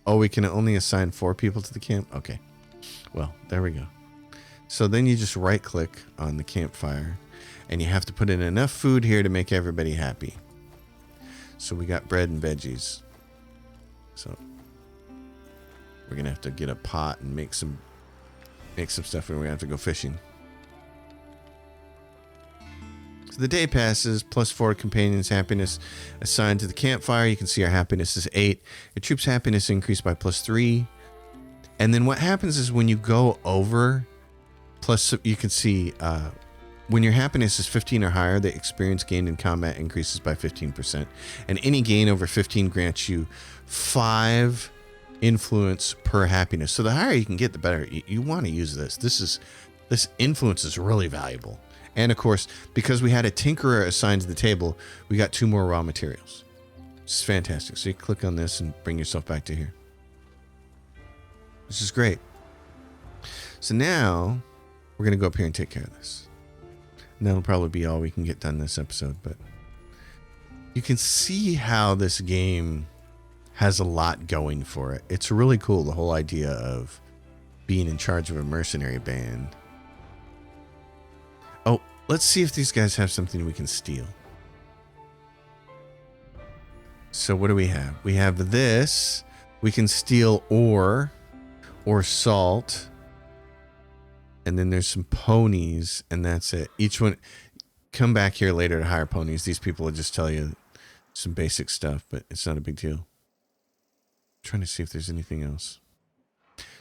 Oh, we can only assign 4 people to the camp? Okay. Well, there we go. So then you just right-click on the campfire, and you have to put in enough food here to make everybody happy. So we got bread and veggies. So we're going to have to get a pot and make some stuff, and we're going to have to go fishing. So the day passes, +4 companions' happiness assigned to the campfire. You can see our happiness is 8. Your troops' happiness increased by +3. And then what happens is when you go over, you can see when your happiness is 15 or higher, the experience gained in combat increases by 15%. And any gain over 15 grants you 5 influence per happiness. So the higher you can get, the better. You want to use this. This influence is really valuable. And of course, because we had a tinkerer assigned to the table, we got 2 more raw materials. This is fantastic. So you click on this and bring yourself back to here. This is great. So now we're going to go up here and take care of this. And that'll probably be all we can get done this episode. But you can see how this game has a lot going for it. It's really cool, the whole idea of being in charge of a mercenary band. Oh, let's see if these guys have something we can steal. So what do we have? We have this. We can steal ore or salt. And then there's some ponies, and that's it. Each one, come back here later to hire ponies. These people will just tell you some basic stuff, but it's not a big deal. I'm trying to see if there's anything else.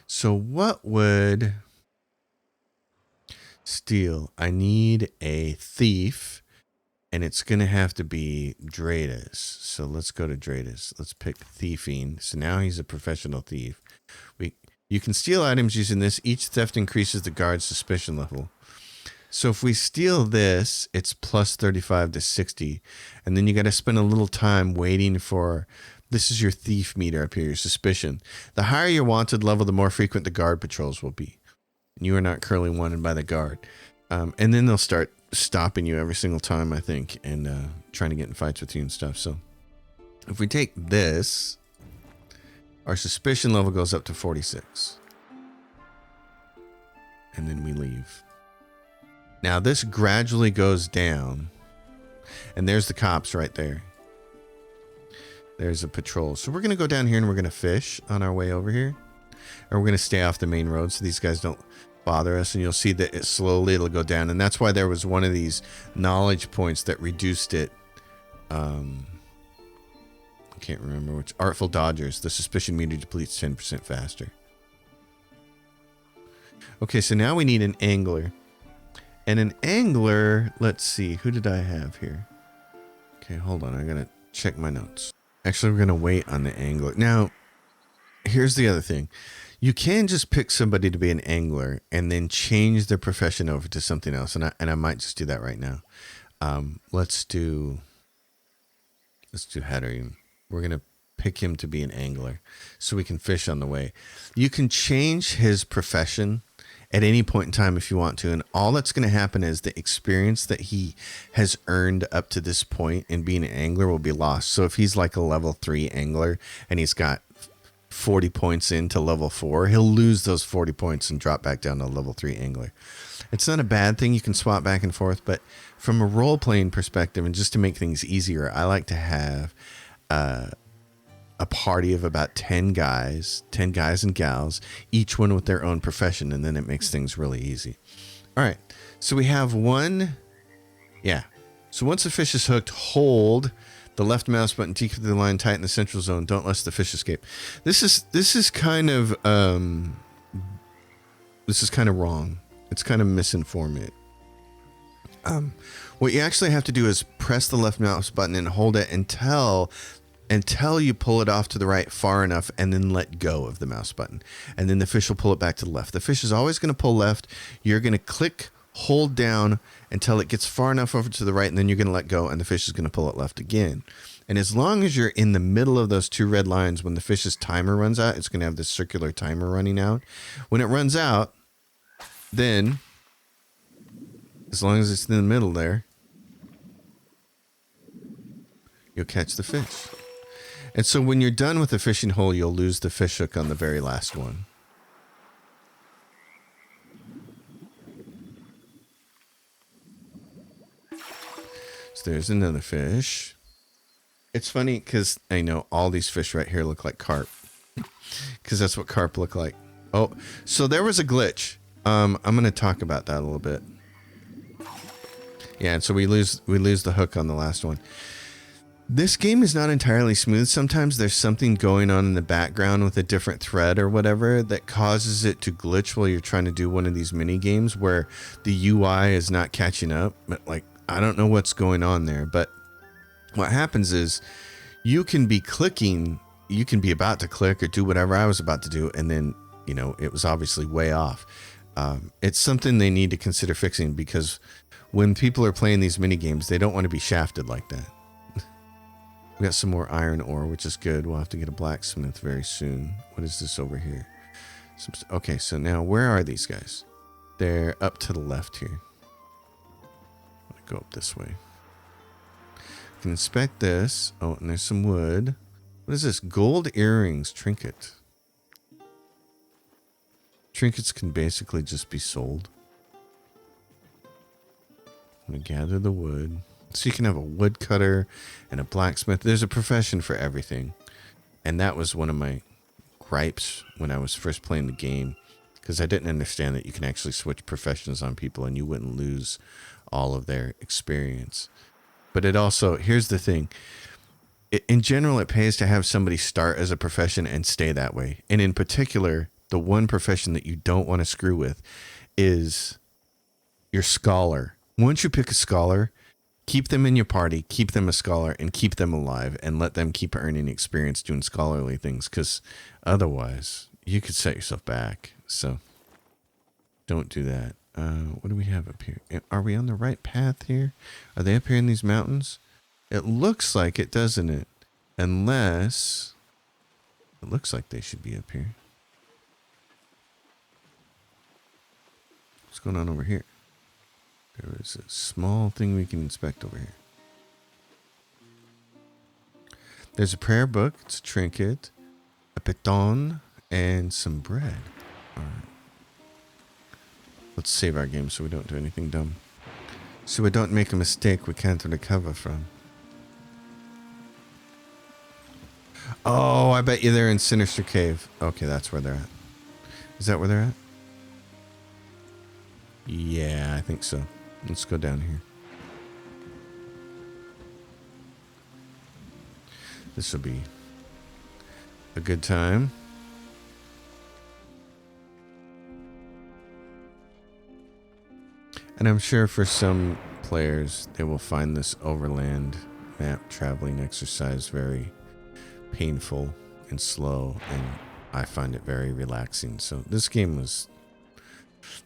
So what would steal? I need a thief, and it's going to have to be Dratus. So let's go to Dratus. Let's pick thieving. So now he's a professional thief. You can steal items using this. Each theft increases the guard's suspicion level. So if we steal this, it's plus 35 to 60. And then you got to spend a little time waiting for, this is your thief meter up here, your suspicion. The higher your wanted level, the more frequent the guard patrols will be. You are not currently wanted by the guard. And then they'll start stopping you every single time, I think, and trying to get in fights with you and stuff. So if we take this, our suspicion level goes up to 46. And then we leave. Now this gradually goes down. And there's the cops right there. There's a patrol. So we're going to go down here and we're going to fish on our way over here. Or we're going to stay off the main road so these guys don't bother us. And you'll see that it'll go down. And that's why there was one of these knowledge points that reduced it. I can't remember which. Artful Dodgers. The suspicion meter depletes 10% faster. Okay, so now we need an angler. And an angler, let's see. Who did I have here? Okay, hold on. I'm going to check my notes. Actually, we're going to wait on the angler. Now, here's the other thing. You can just pick somebody to be an angler and then change their profession over to something else. And I might just do that right now. Let's do Hattering. We're going to pick him to be an angler so we can fish on the way. You can change his profession at any point in time if you want to. And all that's going to happen is the experience that he has earned up to this point in being an angler will be lost. So if he's like a level 3 angler and he's got 40 points into level 4, he'll lose those 40 points and drop back down to level 3 angler. It's not a bad thing. You can swap back and forth, but from a role-playing perspective and just to make things easier, I like to have a party of about 10 guys and gals, each one with their own profession, and then it makes things really easy. All right, so we have one. Yeah. So once the fish is hooked, hold the left mouse button to keep the line tight in the central zone. Don't let the fish escape. This is kind of wrong. It's kind of misinformed. What you actually have to do is press the left mouse button and hold it until you pull it off to the right far enough, and then let go of the mouse button. And then the fish will pull it back to the left. The fish is always going to pull left. You're going to click, hold down until it gets far enough over to the right, and then you're going to let go, and the fish is going to pull it left again. And as long as you're in the middle of those two red lines, when the fish's timer runs out, it's going to have this circular timer running out. When it runs out, then, as long as it's in the middle there, you'll catch the fish. And so when you're done with the fishing hole, you'll lose the fish hook on the very last one. So there's another fish. It's funny because I know all these fish right here look like carp. Because that's what carp look like. Oh, so there was a glitch. I'm going to talk about that a little bit. Yeah, and so we lose the hook on the last one. This game is not entirely smooth. Sometimes there's something going on in the background with a different thread or whatever that causes it to glitch while you're trying to do one of these mini games where the UI is not catching up. But like, I don't know what's going on there. But what happens is you can be clicking, you can be about to click or do whatever I was about to do, and then, you know, it was obviously way off. It's something they need to consider fixing, because when people are playing these mini games, they don't want to be shafted like that. We got some more iron ore, which is good. We'll have to get a blacksmith very soon. What is this over here? Okay, so now where are these guys? They're up to the left here. I'm going to go up this way. I can inspect this. Oh, and there's some wood. What is this? Gold earrings trinket. Trinkets can basically just be sold. I'm going to gather the wood. So you can have a woodcutter and a blacksmith. There's a profession for everything. And that was one of my gripes when I was first playing the game, because I didn't understand that you can actually switch professions on people and you wouldn't lose all of their experience. But it also, here's the thing. In general, it pays to have somebody start as a profession and stay that way. And in particular, the one profession that you don't want to screw with is your scholar. Once you pick a scholar, keep them in your party, keep them a scholar, and keep them alive, and let them keep earning experience doing scholarly things, because otherwise you could set yourself back. So don't do that. What do we have up here? Are we on the right path here? Are they up here in these mountains? It looks like it, doesn't it? Unless it looks like they should be up here. What's going on over here? There is a small thing we can inspect over here. There's a prayer book. It's a trinket, a piton, and some bread. All right. Let's save our game so we don't do anything dumb. So we don't make a mistake we can't recover from. Oh, I bet you they're in Sinister Cave. Okay, that's where they're at. Is that where they're at? Yeah, I think so. Let's go down here. This will be a good time. And I'm sure for some players, they will find this overland map traveling exercise very painful and slow, and I find it very relaxing. So this game was...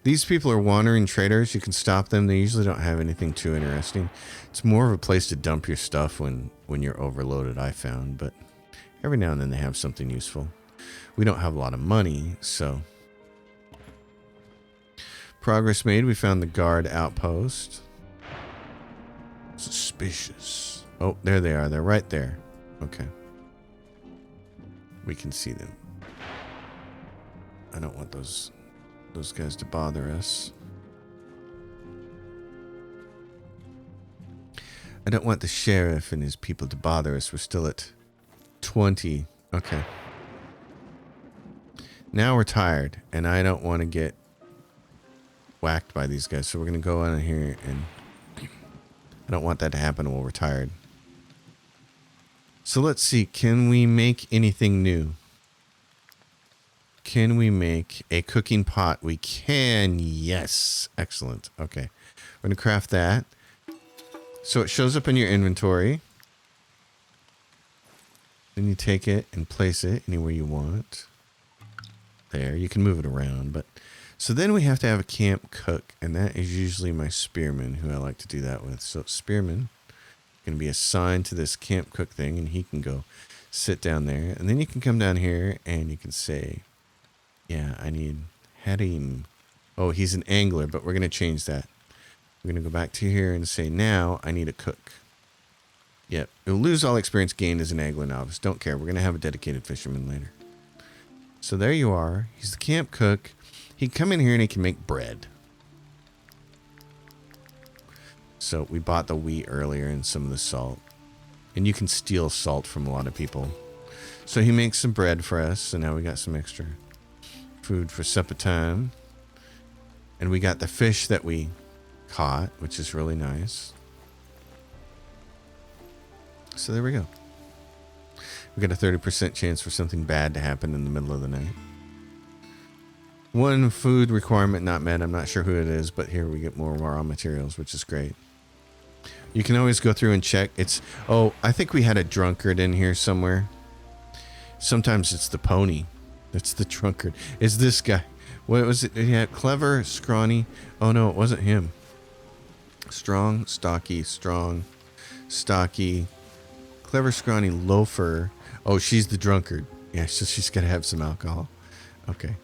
These people are wandering traders. You can stop them. They usually don't have anything too interesting. It's more of a place to dump your stuff when you're overloaded, I found. But every now and then they have something useful. We don't have a lot of money, so... Progress made. We found the guard outpost. Suspicious. Oh, there they are. They're right there. Okay. We can see them. I don't want those guys to bother us. I don't want the sheriff and his people to bother us. We're still at 20. Okay. Now we're tired, and I don't want to get whacked by these guys. So we're going to go on here, and I don't want that to happen while we're tired. So let's see. Can we make anything new? Can we make a cooking pot? We can. Yes. Excellent. Okay. We're going to craft that. So it shows up in your inventory. Then you take it and place it anywhere you want. There. You can move it around. But so then we have to have a camp cook. And that is usually my spearman who I like to do that with. So spearman can be assigned to this camp cook thing. And he can go sit down there. And then you can come down here and you can say, yeah, I need Harim. Oh, he's an angler, but we're going to change that. We're going to go back to here and say, now I need a cook. Yep. You'll lose all experience gained as an angler novice. Don't care. We're going to have a dedicated fisherman later. So there you are. He's the camp cook. He can come in here and he can make bread. So we bought the wheat earlier and some of the salt. And you can steal salt from a lot of people. So he makes some bread for us. So now we got some extra food for supper time. And we got the fish that we caught, which is really nice. So there we go. We got a 30% chance for something bad to happen in the middle of the night. One food requirement not met. I'm not sure who it is, but here we get more raw materials, which is great. You can always go through and check. Oh, I think we had a drunkard in here somewhere. Sometimes it's the pony. That's the drunkard. It's this guy. What was it? Yeah, clever, scrawny. Oh no, it wasn't him. Strong, stocky, clever, scrawny, loafer. Oh, she's the drunkard. Yeah, so she's got to have some alcohol. Okay.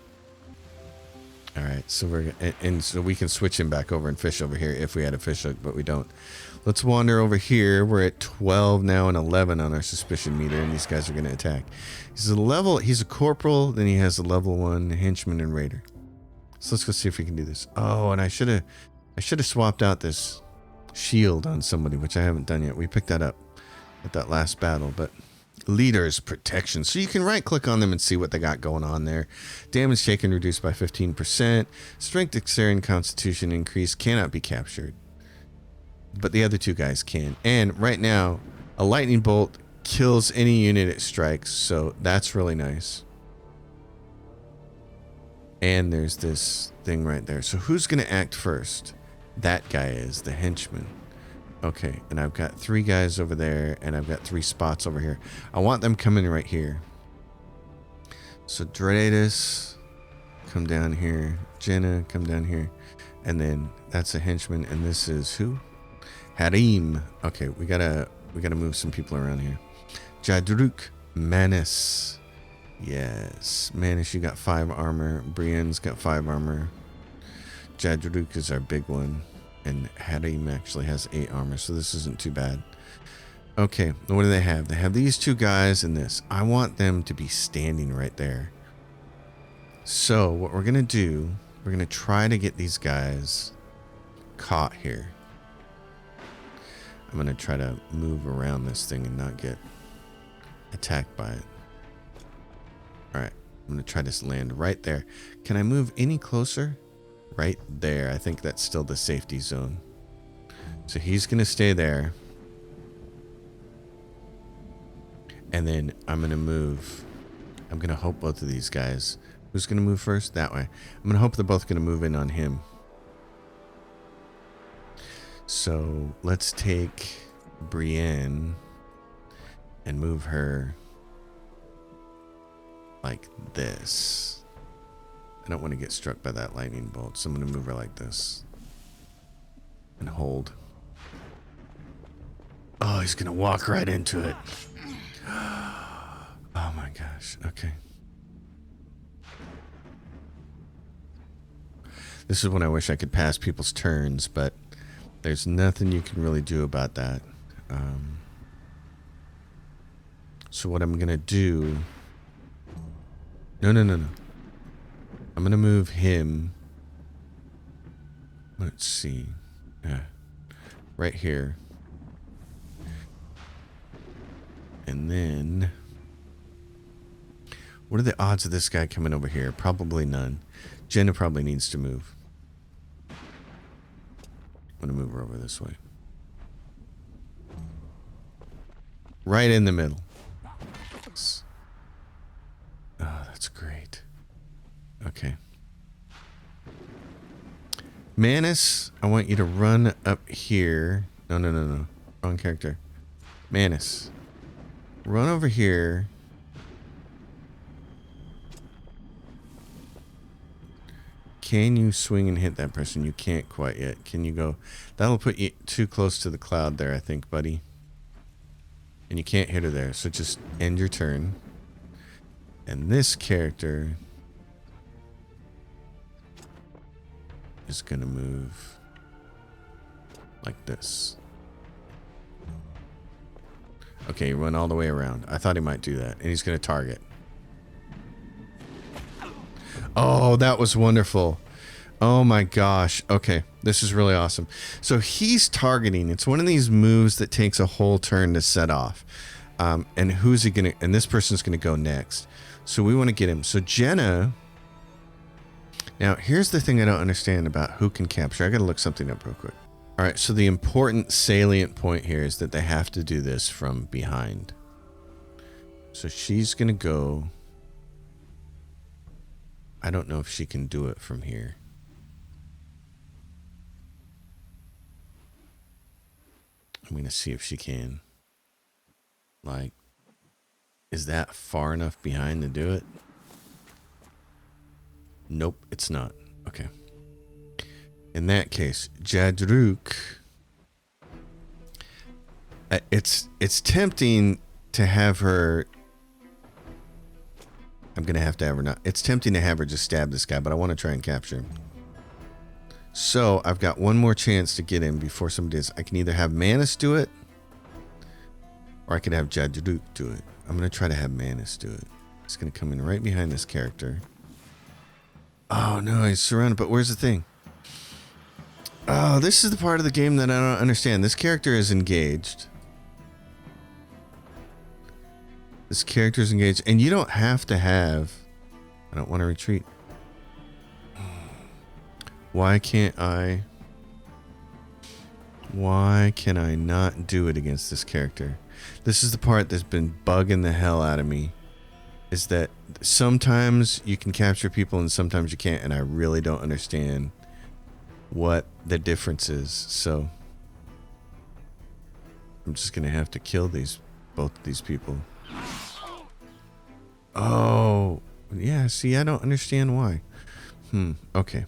All right, so so we can switch him back over and fish over here if we had a fish hook, but we don't. Let's wander over here. We're at 12 now and 11 on our suspicion meter, and these guys are going to attack. He's a corporal, then he has a level 1 henchman and raider. So let's go see if we can do this. Oh, and I should have swapped out this shield on somebody, which I haven't done yet. We picked that up at that last battle, but leaders protection. So you can right click on them and see what they got going on there. Damage taken reduced by 15%. Strength, dexterity, and constitution increase cannot be captured. But the other two guys can. And right now, a lightning bolt kills any unit it strikes. So that's really nice. And there's this thing right there. So who's going to act first? That guy is the henchman. Okay, and I've got 3 guys over there, and I've got 3 spots over here. I want them coming right here. So Dreadus, come down here. Jenna, come down here. And then that's a henchman, and this is who? Harim. Okay, we gotta move some people around here. Jadruk, Manus. Yes, Manus, you got 5 armor. Brienne's got 5 armor. Jadruk is our big one. And Harim actually has 8 armor, so this isn't too bad. Okay, what do they have? They have these 2 guys and this. I want them to be standing right there. So what we're going to do, we're going to try to get these guys caught here. I'm going to try to move around this thing and not get attacked by it. Alright, I'm going to try to land right there. Can I move any closer? Right there. I think that's still the safety zone. So he's going to stay there. And then I'm going to move. I'm going to hope both of these guys. Who's going to move first? That way. I'm going to hope they're both going to move in on him. So let's take Brienne and move her like this. I don't want to get struck by that lightning bolt, so I'm going to move her like this. And hold. Oh, he's going to walk right into it. Oh my gosh. Okay. This is when I wish I could pass people's turns, but there's nothing you can really do about that. So what I'm going to do... No. I'm going to move him. Let's see. Right here. And then... what are the odds of this guy coming over here? Probably none. Jenna probably needs to move. I'm going to move her over this way. Right in the middle. Oh, that's great. Okay. Manus, I want you to run up here. No. Wrong character. Manus. Run over here. Can you swing and hit that person? You can't quite yet. Can you go? That'll put you too close to the cloud there, I think, buddy. And you can't hit her there, so just end your turn. And this character is gonna move like this. Okay, run all the way around. I thought he might do that. And he's gonna target. Oh, that was wonderful. Oh my gosh. Okay, this is really awesome. So he's targeting. It's one of these moves that takes a whole turn to set off. And who's he gonna? And this person's gonna go next. So we want to get him. So Jenna. Now here's the thing I don't understand about who can capture. I gotta look something up real quick. All right. So the important salient point here is that they have to do this from behind. So she's gonna go. I don't know if she can do it from here. I'm going to see if she can. Like, is that far enough behind to do it? Nope, it's not. Okay. In that case, Jadruk. It's tempting to have her. I'm going to have her not. It's tempting to have her just stab this guy, but I want to try and capture him. So I've got one more chance to get him before somebody does. I can either have Manus do it, or I could have Jadruk do it. I'm going to try to have Manus do it. He's going to come in right behind this character. Oh no, he's surrounded, but where's the thing? Oh, this is the part of the game that I don't understand. This character is engaged. This character is engaged, and you don't have to have... I don't want to retreat. Why can't I... Why can I not do it against this character? This is the part that's been bugging the hell out of me. Is that sometimes you can capture people and sometimes you can't, and I really don't understand what the difference is. So I'm just gonna have to kill both of these people. Oh, yeah, see, I don't understand why. Okay.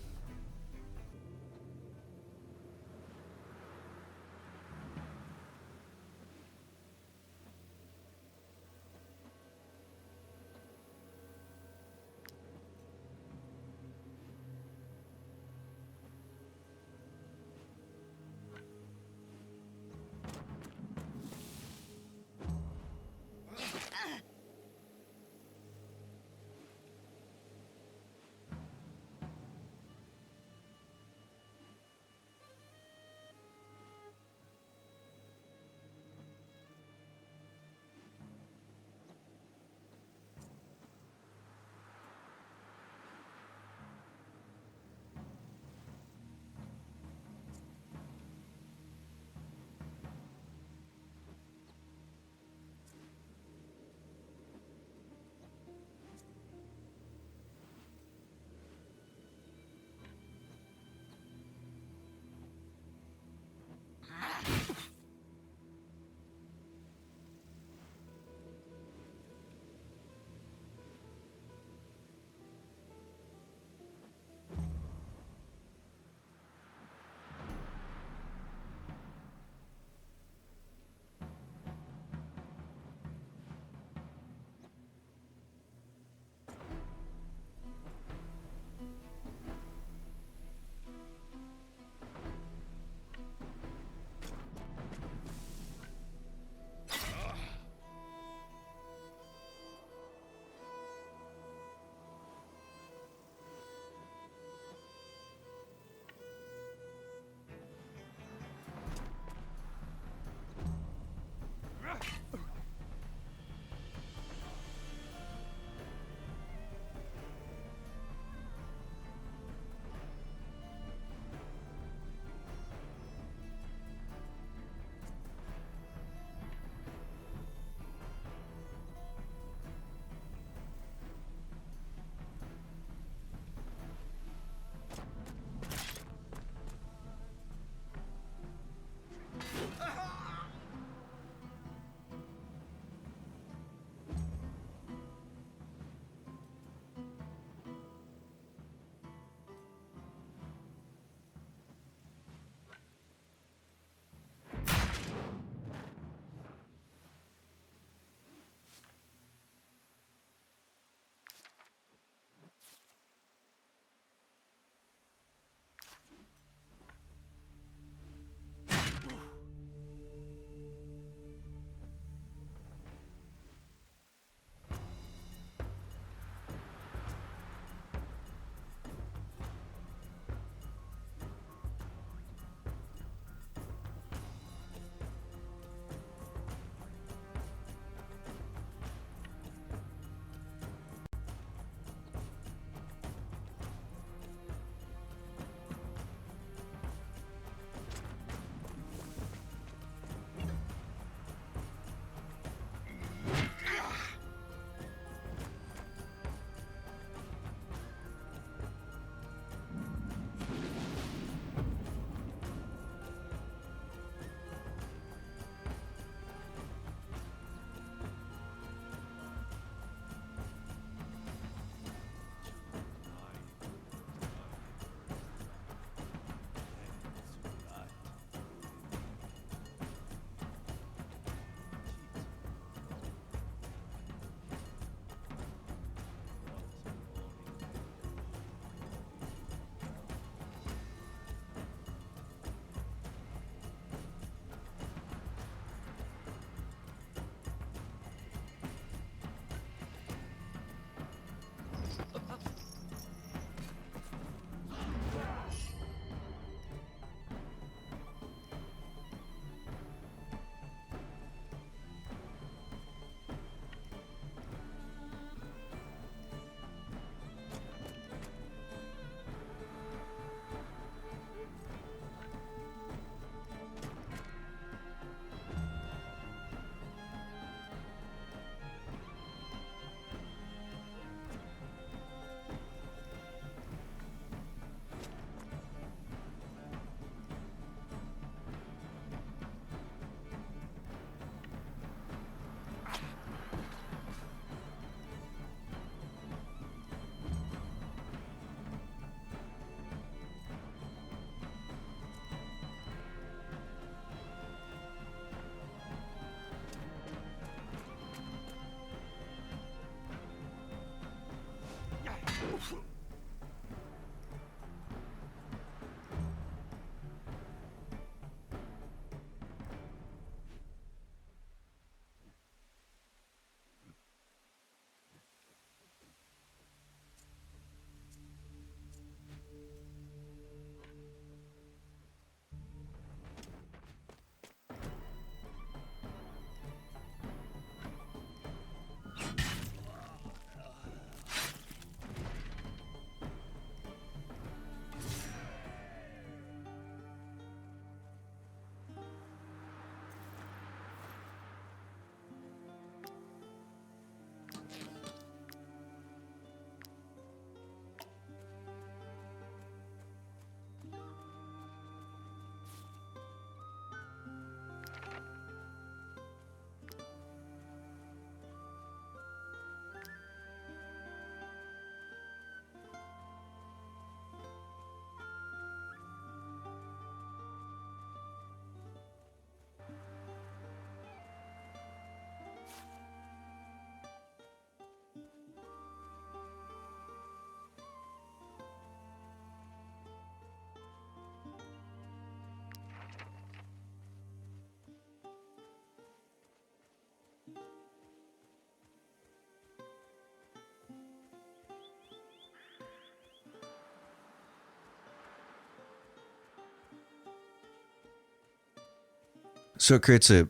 So it creates a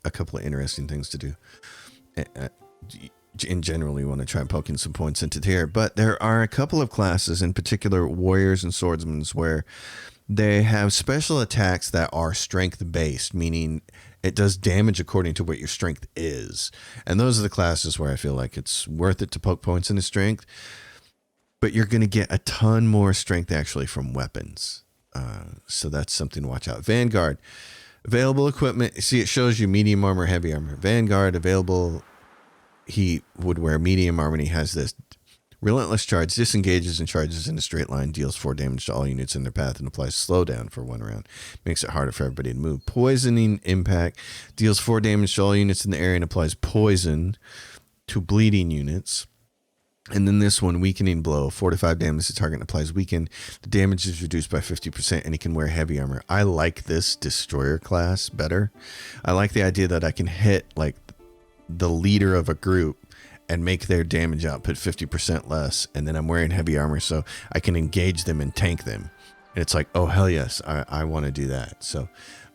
couple of interesting things to do. In general, you want to try poking some points into here, but there are a couple of classes, in particular warriors and swordsmen, where they have special attacks that are strength based, meaning it does damage according to what your strength is. And those are the classes where I feel like it's worth it to poke points into strength, but you're going to get a ton more strength actually from weapons. So that's something to watch out. Vanguard, available equipment. See, it shows you medium armor, heavy armor. Vanguard, available. He would wear medium armor, and he has this relentless charge, disengages and charges in a straight line, deals 4 damage to all units in their path, and applies slowdown for 1 round. Makes it harder for everybody to move. Poisoning impact, deals 4 damage to all units in the area and applies poison to bleeding units. And then this one, weakening blow, 4 to 5 damage to target and applies weaken. The damage is reduced by 50%, and he can wear heavy armor. I like this destroyer class better. I like the idea that I can hit like the leader of a group and make their damage output 50% less, and then I'm wearing heavy armor so I can engage them and tank them. And it's like, oh hell yes, I want to do that. So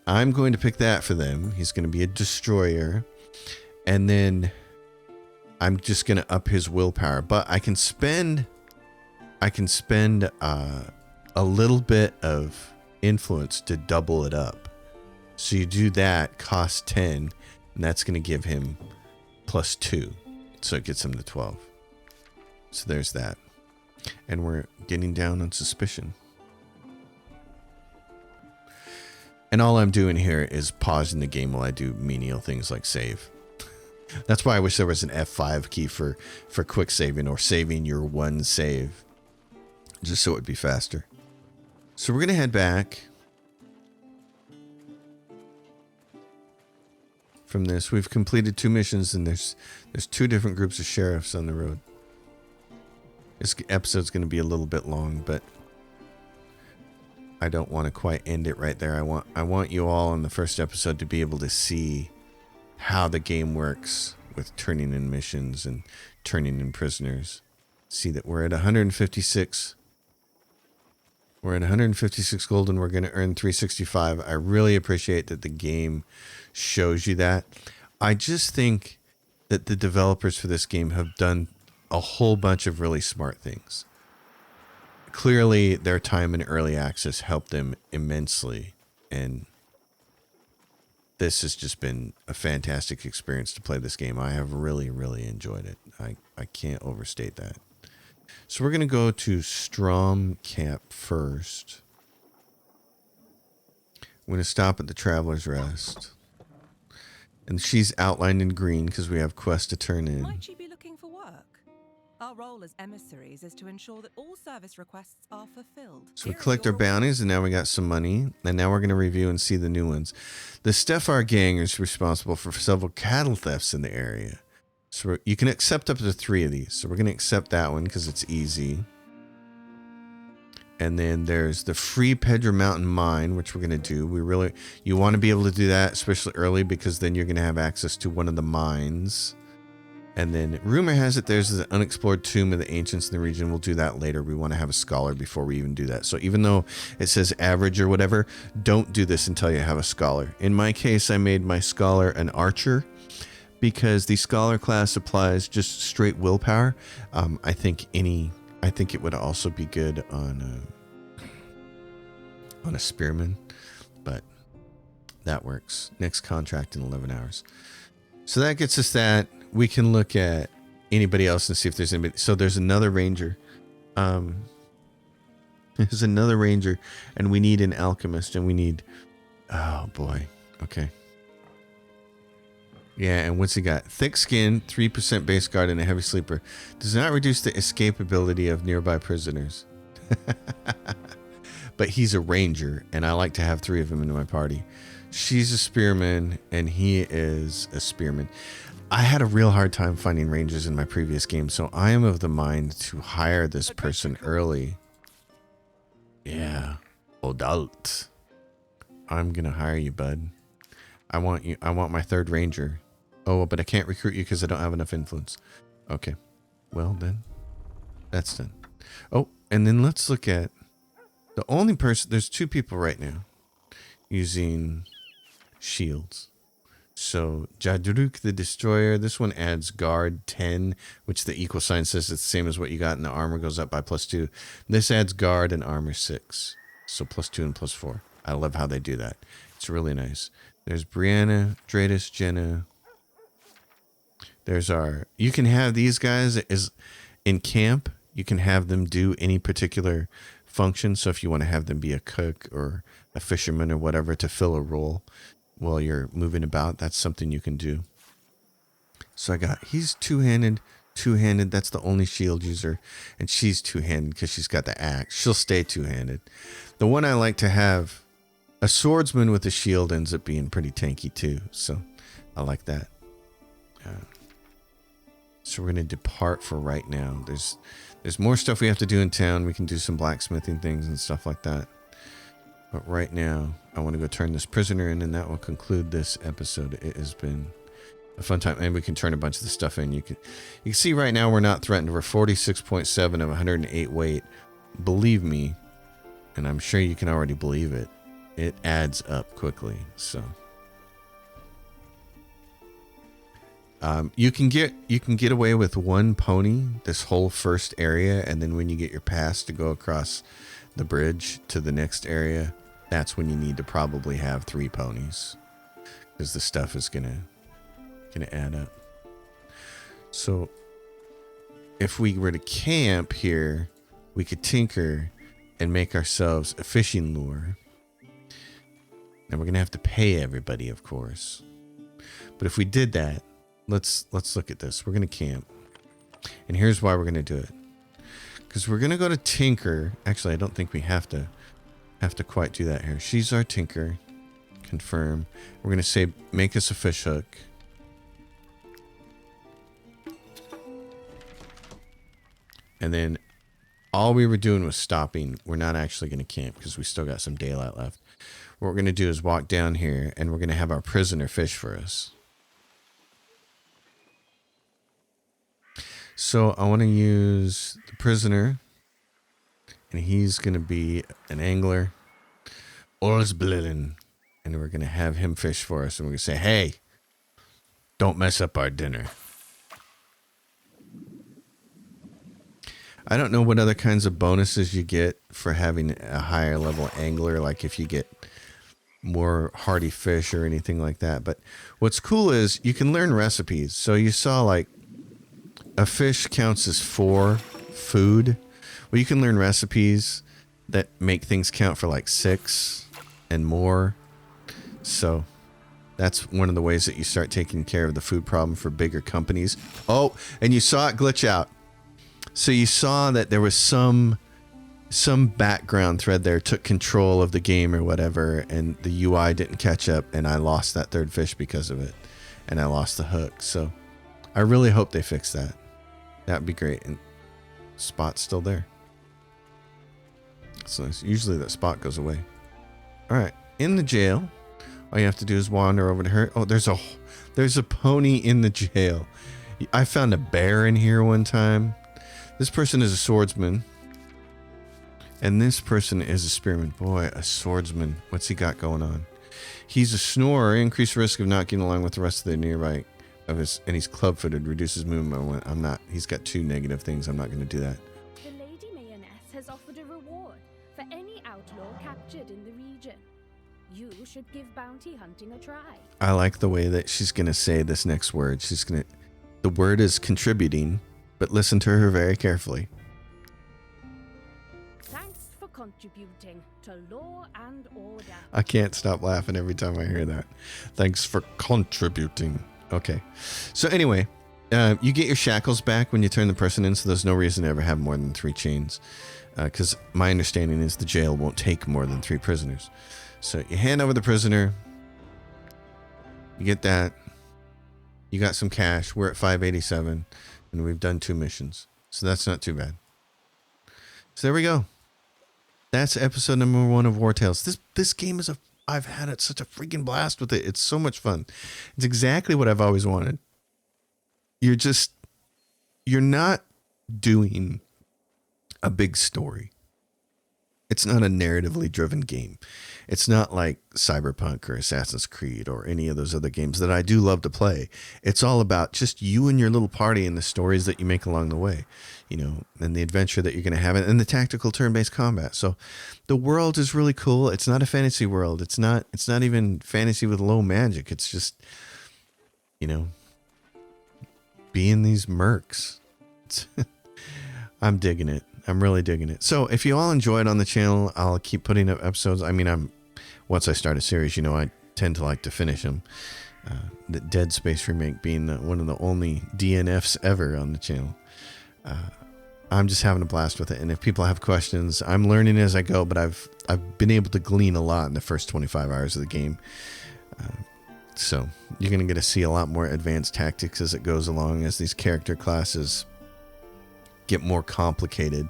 I'm going to pick that for them. He's going to be a destroyer, and then I'm just going to up his willpower, but I can spend a little bit of influence to double it up. So you do that, cost 10, and that's going to give him +2. So it gets him to 12. So there's that. And we're getting down on suspicion. And all I'm doing here is pausing the game while I do menial things like save. That's why I wish there was an F5 key for quick saving, or saving your one save, just so it would be faster. So we're going to head back. From this, we've completed 2 missions, and there's 2 different groups of sheriffs on the road. This episode's going to be a little bit long, but I don't want to quite end it right there. I want you all in the first episode to be able to see how the game works with turning in missions and turning in prisoners. See that we're at 156. We're at 156 gold, and we're going to earn 365. I really appreciate that the game shows you that. I just think that the developers for this game have done a whole bunch of really smart things. Clearly, their time in early access helped them immensely, and this has just been a fantastic experience to play this game. I have really, really enjoyed it. I can't overstate that. So we're going to go to Strom Camp first. We're going to stop at the Traveler's Rest. And she's outlined in green because we have quests to turn in. Might you be looking for work? Our role as emissaries is to ensure that all service requests are fulfilled. So we collect our bounties, and now we got some money. And now we're going to review and see the new ones. The Stefar gang is responsible for several cattle thefts in the area. So you can accept up to 3 of these. So we're going to accept that one because it's easy. And then there's the Free Pedra Mountain Mine, which we're going to do. You want to be able to do that, especially early, because then you're going to have access to one of the mines. And then rumor has it there's an unexplored tomb of the ancients in the region. We'll do that later. We want to have a scholar before we even do that. So even though it says average or whatever, don't do this until you have a scholar. In my case, I made my scholar an archer because the scholar class applies just straight willpower. I think it would also be good on a spearman, but that works. Next contract in 11 hours. So that gets us that. We can look at anybody else and see if there's anybody. So there's another ranger. There's another ranger, and we need an alchemist, and we need... Oh, boy. Okay. Yeah, and what's he got? Thick skin, 3% base guard, and a heavy sleeper. Does not reduce the escapability of nearby prisoners. But he's a ranger, and I like to have 3 of them in my party. She's a spearman, and he is a spearman. I had a real hard time finding rangers in my previous game, so I am of the mind to hire this person early. Yeah. Adult. I'm going to hire you, bud. I want you. I want my 3rd ranger. Oh, but I can't recruit you because I don't have enough influence. Okay. Well, then. That's done. Oh, and then let's look at the only person. There's 2 people right now using shields. So Jadruk the Destroyer, this one adds guard 10, which the equal sign says it's the same as what you got, and the armor goes up by +2. This adds guard and armor 6. So +2 and +4. I love how they do that. It's really nice. There's Brianna, Dratus, Jenna. There's our... You can have these guys as in camp. You can have them do any particular function. So if you want to have them be a cook or a fisherman or whatever to fill a role while you're moving about, that's something you can do. So he's two-handed. That's the only shield user. And she's two-handed because she's got the axe. She'll stay two-handed. The one I like to have, a swordsman with a shield, ends up being pretty tanky too. So I like that. So we're going to depart for right now. There's more stuff we have to do in town. We can do some blacksmithing things and stuff like that. But right now, I want to go turn this prisoner in, and that will conclude this episode. It has been a fun time. And we can turn a bunch of the stuff in. You can see right now we're not threatened. We're 46.7 of 108 weight. Believe me, and I'm sure you can already believe it, it adds up quickly. So you can get away with one pony this whole first area, and then when you get your pass to go across the bridge to the next area, that's when you need to probably have 3 ponies, because the stuff is gonna add up. So if we were to camp here, we could tinker and make ourselves a fishing lure. And we're gonna have to pay everybody, of course. But if we did that, let's look at this. We're gonna camp, and here's why we're gonna do it. Because we're gonna go to tinker. Actually, I don't think we have to quite do that here. She's our tinker. Confirm. We're gonna say make us a fish hook. And then all we were doing was stopping. We're not actually gonna camp because we still got some daylight left. What we're gonna do is walk down here, and we're gonna have our prisoner fish for us. So I want to use the prisoner, and he's going to be an angler, Orsblillen, and we're going to have him fish for us, and we're going to say, hey, don't mess up our dinner. I don't know what other kinds of bonuses you get for having a higher level angler, like if you get more hardy fish or anything like that, but what's cool is you can learn recipes. So you saw like a fish counts as 4 food. Well, you can learn recipes that make things count for like 6 and more. So that's one of the ways that you start taking care of the food problem for bigger companies. Oh, and you saw it glitch out. So you saw that there was some background thread there took control of the game or whatever, and the UI didn't catch up, and I lost that 3rd fish because of it, and I lost the hook. So I really hope they fix that. That'd be great. And spot's still there. So usually that spot goes away. All right, in the jail, all you have to do is wander over to her. Oh, there's a pony in the jail. I found a bear in here one time. This person is a swordsman, and this person is a spearman. Boy, a swordsman. What's he got going on? He's a snorer. Increased risk of not getting along with the rest of the nearby. And he's club-footed, reduces movement. He's got 2 negative things. I'm not going to do that. The Lady Mayonnaise has offered a reward for any outlaw captured in the region. You should give bounty hunting a try. I like the way that she's going to say this next word. The word is contributing, but listen to her very carefully. Thanks for contributing to law and order. I can't stop laughing every time I hear that. Thanks for contributing. Okay. So anyway, you get your shackles back when you turn the person in, so there's no reason to ever have more than 3 chains. Because my understanding is the jail won't take more than 3 prisoners. So you hand over the prisoner. You get that. You got some cash. We're at 587, and we've done 2 missions. So that's not too bad. So there we go. That's episode number 1 of Wartales. This game is I've had such a freaking blast with it. It's so much fun. It's exactly what I've always wanted. You're not doing a big story. It's not a narratively driven game. It's not like Cyberpunk or Assassin's Creed or any of those other games that I do love to play. It's all about just you and your little party and the stories that you make along the way, you know, and the adventure that you're going to have and the tactical turn-based combat. So the world is really cool. It's not a fantasy world. It's not even fantasy with low magic. It's just, you know, being these mercs. I'm digging it. I'm really digging it. So if you all enjoy it on the channel, I'll keep putting up episodes. I mean, once I start a series, you know, I tend to like to finish them. The Dead Space remake being one of the only DNFs ever on the channel. I'm just having a blast with it. And if people have questions, I'm learning as I go, but I've been able to glean a lot in the first 25 hours of the game. So you're going to get to see a lot more advanced tactics as it goes along, as these character classes get more complicated,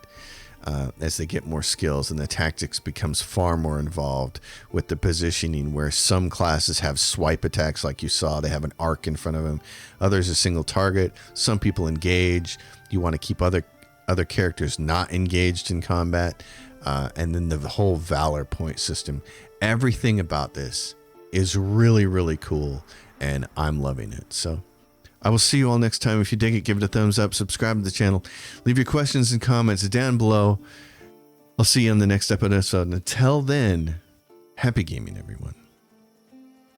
as they get more skills, and the tactics becomes far more involved with the positioning, where some classes have swipe attacks like you saw. They have an arc in front of them. Others a single target. Some people engage. You want to keep other characters not engaged in combat. And then the whole valor point system. Everything about this is really, really cool, and I'm loving it. So I will see you all next time. If you dig it, give it a thumbs up, subscribe to the channel, leave your questions and comments down below. I'll see you on the next episode. Until then, happy gaming, everyone.